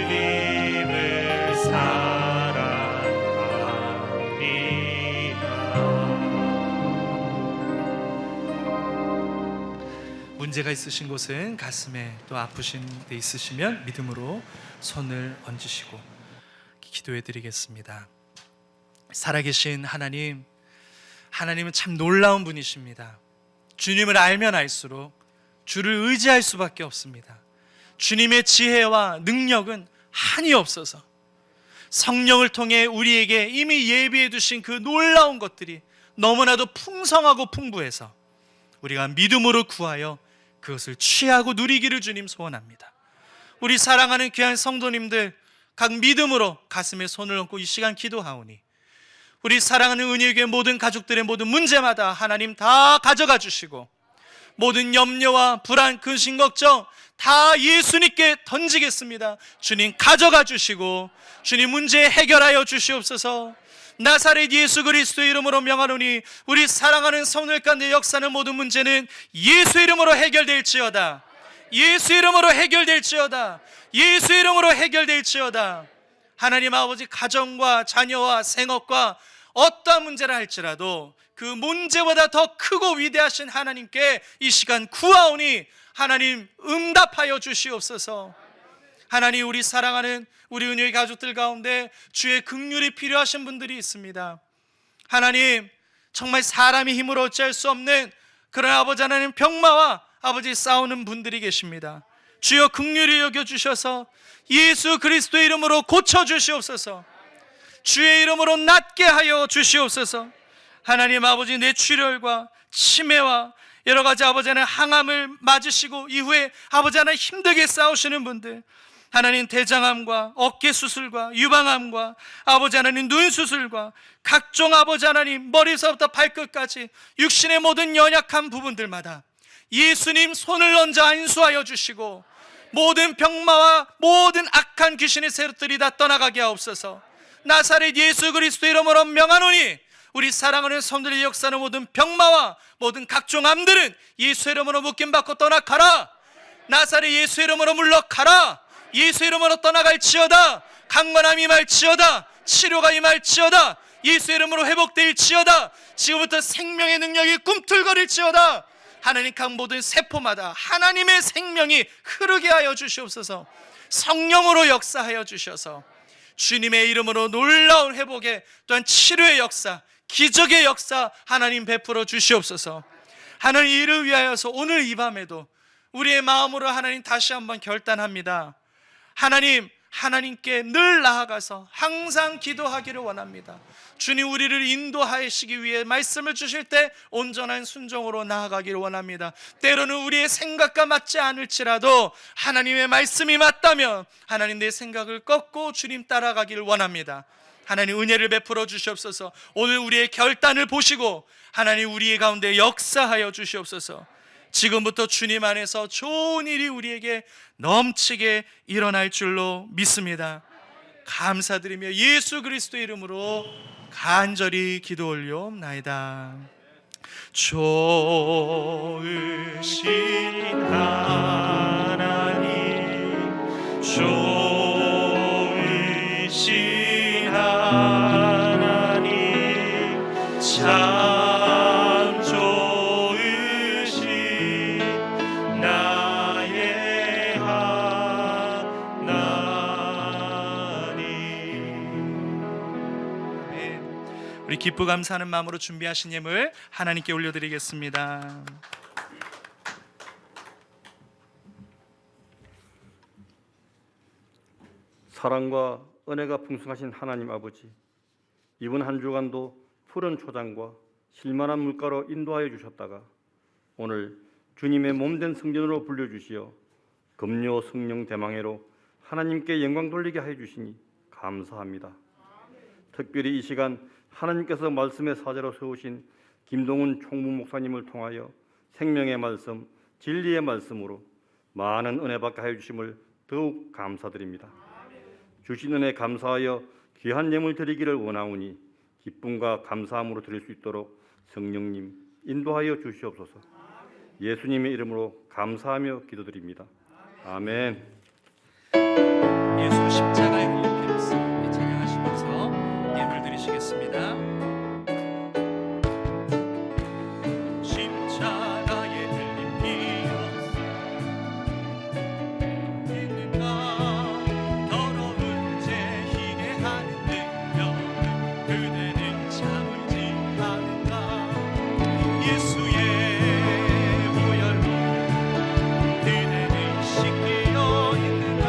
주님을 사랑합니다. 문제가 있으신 곳은 가슴에 또 아프신 데 있으시면 믿음으로 손을 얹으시고 기도해 드리겠습니다. 살아계신 하나님, 하나님은 참 놀라운 분이십니다. 주님을 알면 알수록 주를 의지할 수밖에 없습니다. 주님의 지혜와 능력은 한이 없어서 성령을 통해 우리에게 이미 예비해 두신 그 놀라운 것들이 너무나도 풍성하고 풍부해서 우리가 믿음으로 구하여 그것을 취하고 누리기를 주님 소원합니다. 우리 사랑하는 귀한 성도님들 각 믿음으로 가슴에 손을 얹고 이 시간 기도하오니 우리 사랑하는 은혜교회 모든 가족들의 모든 문제마다 하나님 다 가져가 주시고 모든 염려와 불안, 근심, 걱정 다 예수님께 던지겠습니다. 주님 가져가 주시고 주님 문제 해결하여 주시옵소서. 나사렛 예수 그리스도의 이름으로 명하노니 우리 사랑하는 성도들 가운데 역사하는 모든 문제는 예수 이름으로 해결될지어다. 예수 이름으로 해결될지어다. 예수 이름으로 해결될지어다. 하나님 아버지, 가정과 자녀와 생업과 어떠한 문제라 할지라도 그 문제보다 더 크고 위대하신 하나님께 이 시간 구하오니 하나님 응답하여 주시옵소서. 하나님, 우리 사랑하는 우리 은혜의 가족들 가운데 주의 긍휼이 필요하신 분들이 있습니다. 하나님, 정말 사람이 힘으로 어찌할 수 없는 그런 아버지 하나님 병마와 아버지 싸우는 분들이 계십니다. 주여 긍휼히 여겨주셔서 예수 그리스도의 이름으로 고쳐주시옵소서. 주의 이름으로 낫게 하여 주시옵소서. 하나님 아버지, 뇌출혈과 치매와 여러 가지 아버지 하나님 항암을 맞으시고 이후에 아버지 하나님 힘들게 싸우시는 분들, 하나님 대장암과 어깨 수술과 유방암과 아버지 하나님 눈 수술과 각종 아버지 하나님 머리서부터 발끝까지 육신의 모든 연약한 부분들마다 예수님 손을 얹어 안수하여 주시고 모든 병마와 모든 악한 귀신의 세력들이 다 떠나가게 하옵소서. 나사렛 예수 그리스도 이름으로 명하노니 우리 사랑하는 성도들의 역사는 모든 병마와 모든 각종 암들은 예수 이름으로 묶임받고 떠나가라. 나사렛 예수 이름으로 물러가라. 예수 이름으로 떠나갈지어다. 강건함이 임할지어다. 치료가 임할지어다. 예수 이름으로 회복될지어다. 지금부터 생명의 능력이 꿈틀거릴지어다. 하나님, 각 모든 세포마다 하나님의 생명이 흐르게 하여 주시옵소서. 성령으로 역사하여 주셔서 주님의 이름으로 놀라운 회복의 또한 치료의 역사, 기적의 역사 하나님 베풀어 주시옵소서. 하나님, 이를 위하여서 오늘 이 밤에도 우리의 마음으로 하나님 다시 한번 결단합니다. 하나님, 하나님께 늘 나아가서 항상 기도하기를 원합니다. 주님, 우리를 인도하시기 위해 말씀을 주실 때 온전한 순종으로 나아가기를 원합니다. 때로는 우리의 생각과 맞지 않을지라도 하나님의 말씀이 맞다면 하나님 내 생각을 꺾고 주님 따라가기를 원합니다. 하나님, 은혜를 베풀어 주시옵소서. 오늘 우리의 결단을 보시고 하나님 우리의 가운데 역사하여 주시옵소서. 지금부터 주님 안에서 좋은 일이 우리에게 넘치게 일어날 줄로 믿습니다. 감사드리며 예수 그리스도의 이름으로 간절히 기도 올려옵나이다. 좋으신 하나님, 좋으신 하나님, 참 좋으신 나의 하나님. 네. 우리 기쁘 감사하는 마음으로 준비하신 예물 하나님께 올려드리겠습니다. 사랑과 은혜가 풍성하신 하나님 아버지, 이번 한 주간도 푸른 초장과 실만한 물가로 인도하여 주셨다가 오늘 주님의 몸된 성전으로 불려주시어 금요 성령 대망회로 하나님께 영광 돌리게 하여 주시니 감사합니다. 특별히 이 시간 하나님께서 말씀의 사제로 세우신 김동훈 총무 목사님을 통하여 생명의 말씀, 진리의 말씀으로 많은 은혜 받게 하여 주심을 더욱 감사드립니다. 주신 은혜 감사하여 귀한 예물 드리기를 원하오니 기쁨과 감사함으로 드릴 수 있도록 성령님 인도하여 주시옵소서. 예수님의 이름으로 감사하며 기도드립니다. 아멘. 십자가의 흘린 피로써 찬양하시면서 예물 드리시겠습니다. 십자가의 흘린 피로써 있는가 더러운 죄 희게 하는 능력은 그대는 참을지 않은가 예수의 보혈로 그대는 씻기어 있는가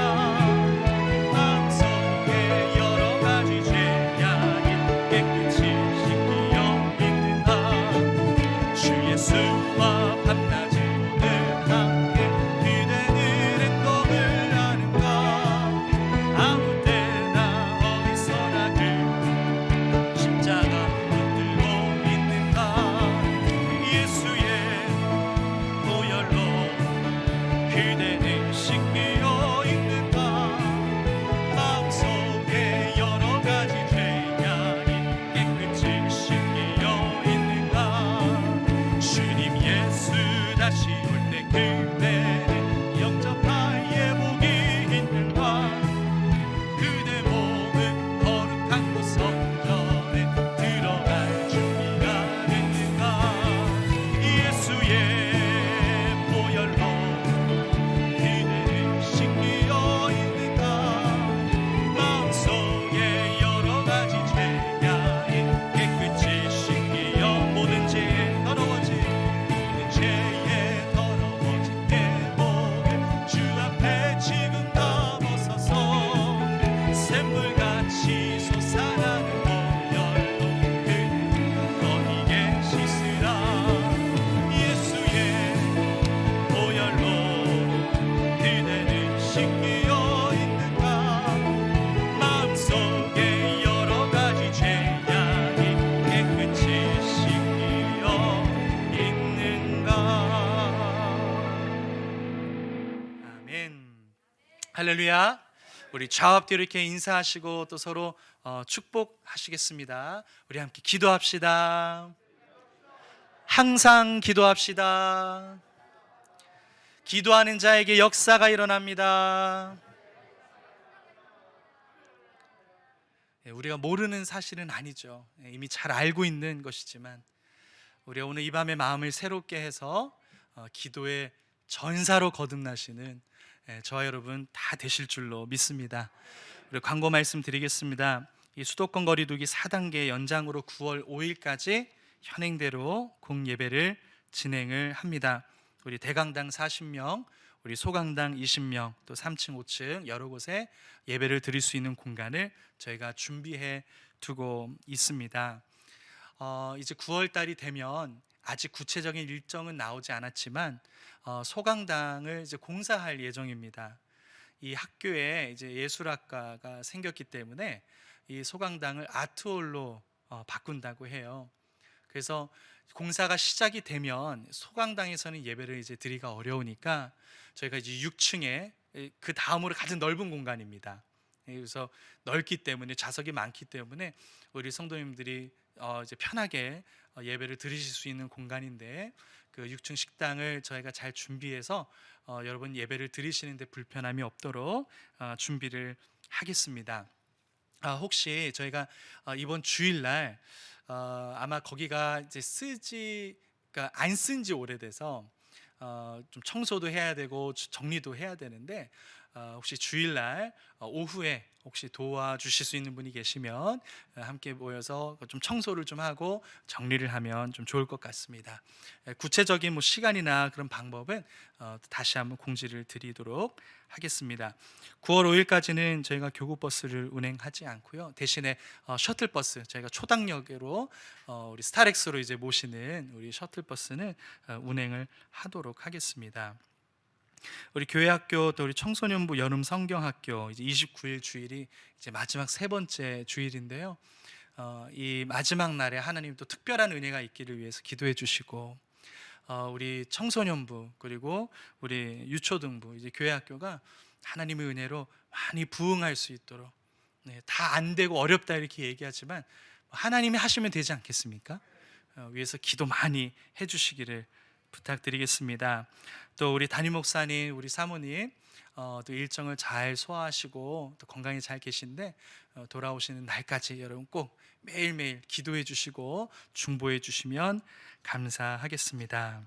마음속에 여러 가지 죄악이 깨끗이 씻기어 있는가 주 예수와 밤낮을 늘 함께 그대는 행동을 하는가 아무 때나 어디서나 그 십자가 붙들고 있는가 예수의 보혈로 그대는 씻기어 있는가 마음속에 여러 가지 죄악이 깨끗이 씻기어 있는가 주님 예수 다시 올 때 그대는 영접할 예복이 있는가 그대 몸은 거룩한 곳 성전에 들어갈 준비가 됐는가 예수의 보혈로 그대는 씻기어 있는가 마음속에 여러 가지 죄악이 깨끗이 씻기어 모든 죄에 더러워진 예복을 주 앞에 지금 다 벗어서 샘물같이 솟아나는 보혈로 그대는 거리게 씻으라 예수의 보혈로 그대는 씻기어 있는가 마음속에 여러 가지 죄악이 깨끗이 씻기어 있는가 아멘 할렐루야 우리 좌우 앞뒤로 이렇게 인사하시고 또 서로 축복하시겠습니다. 우리 함께 기도합시다. 항상 기도합시다. 기도하는 자에게 역사가 일어납니다. 우리가 모르는 사실은 아니죠. 이미 잘 알고 있는 것이지만 우리가 오늘 이 밤에 마음을 새롭게 해서 기도의 전사로 거듭나시는 저와 여러분 다 되실 줄로 믿습니다. 우리 광고 말씀 드리겠습니다. 이 수도권 거리두기 4단계 연장으로 9월 5일까지 현행대로 공예배를 진행을 합니다. 우리 대강당 40명, 우리 소강당 20명, 또 3층, 5층 여러 곳에 예배를 드릴 수 있는 공간을 저희가 준비해 두고 있습니다. 이제 9월 달이 되면 아직 구체적인 일정은 나오지 않았지만 소강당을 이제 공사할 예정입니다. 이 학교에 이제 예술학과가 생겼기 때문에 이 소강당을 아트홀로 바꾼다고 해요. 그래서 공사가 시작이 되면 소강당에서는 예배를 이제 드리기가 어려우니까 저희가 이제 6층에 그 다음으로 가장 넓은 공간입니다. 그래서 넓기 때문에 좌석이 많기 때문에 우리 성도님들이 이제 편하게 예배를 드리실 수 있는 공간인데 그 6층 식당을 저희가 잘 준비해서 여러분 예배를 드리시는데 불편함이 없도록 준비를 하겠습니다. 혹시 저희가 이번 주일날 아마 거기가 이제 그러니까 안 쓴 지 오래돼서 좀 청소도 해야 되고 정리도 해야 되는데 혹시 주일날 오후에 혹시 도와주실 수 있는 분이 계시면 함께 모여서 좀 청소를 좀 하고 정리를 하면 좀 좋을 것 같습니다. 구체적인 뭐 시간이나 그런 방법은 다시 한번 공지를 드리도록 하겠습니다. 9월 5일까지는 저희가 교구버스를 운행하지 않고요. 대신에 셔틀버스 저희가 초당역으로 우리 스타렉스로 이제 모시는 우리 셔틀버스는 운행을 하도록 하겠습니다. 우리 교회학교 또 우리 청소년부 여름 성경학교 이제 29일 주일이 이제 마지막 세 번째 주일인데요. 이 마지막 날에 하나님 또 특별한 은혜가 있기를 위해서 기도해 주시고 우리 청소년부 그리고 우리 유초등부 이제 교회학교가 하나님의 은혜로 많이 부흥할 수 있도록 다 안 되고 어렵다 이렇게 얘기하지만 하나님이 하시면 되지 않겠습니까? 위해서 기도 많이 해주시기를 부탁드리겠습니다. 또 우리 담임 목사님, 우리 사모님 또 일정을 잘 소화하시고 또 건강히 잘 계신데 돌아오시는 날까지 여러분 꼭 매일매일 기도해 주시고 중보해 주시면 감사하겠습니다.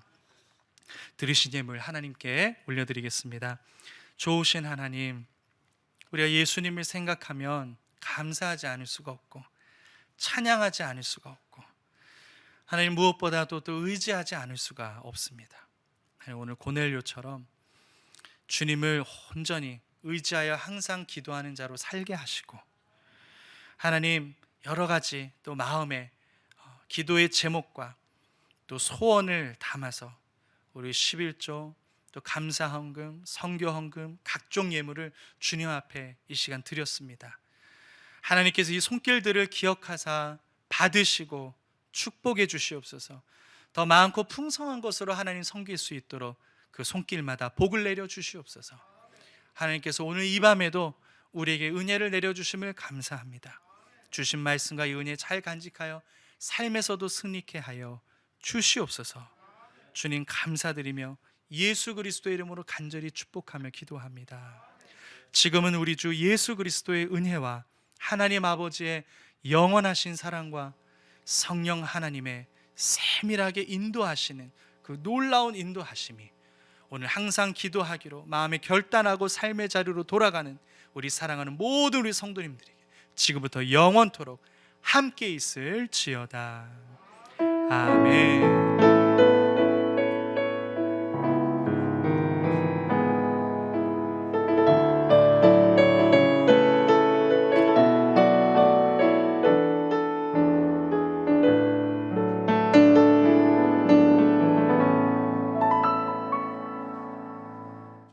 들으신 예물 하나님께 올려드리겠습니다. 좋으신 하나님, 우리가 예수님을 생각하면 감사하지 않을 수가 없고 찬양하지 않을 수가 없고 하나님 무엇보다도 또 의지하지 않을 수가 없습니다. 하나님, 오늘 고넬료처럼 주님을 온전히 의지하여 항상 기도하는 자로 살게 하시고 하나님 여러 가지 또 마음에 기도의 제목과 또 소원을 담아서 우리 11조 또 감사헌금, 선교헌금, 각종 예물을 주님 앞에 이 시간 드렸습니다. 하나님께서 이 손길들을 기억하사 받으시고 축복해 주시옵소서. 더 많고 풍성한 것으로 하나님 섬길 수 있도록 그 손길마다 복을 내려 주시옵소서. 하나님께서 오늘 이 밤에도 우리에게 은혜를 내려 주심을 감사합니다. 주신 말씀과 이 은혜 잘 간직하여 삶에서도 승리케 하여 주시옵소서. 주님 감사드리며 예수 그리스도의 이름으로 간절히 축복하며 기도합니다. 지금은 우리 주 예수 그리스도의 은혜와 하나님 아버지의 영원하신 사랑과 성령 하나님의 세밀하게 인도하시는 그 놀라운 인도하심이 오늘 항상 기도하기로 마음에 결단하고 삶의 자리로 돌아가는 우리 사랑하는 모든 우리 성도님들에게 지금부터 영원토록 함께 있을지어다. 아멘.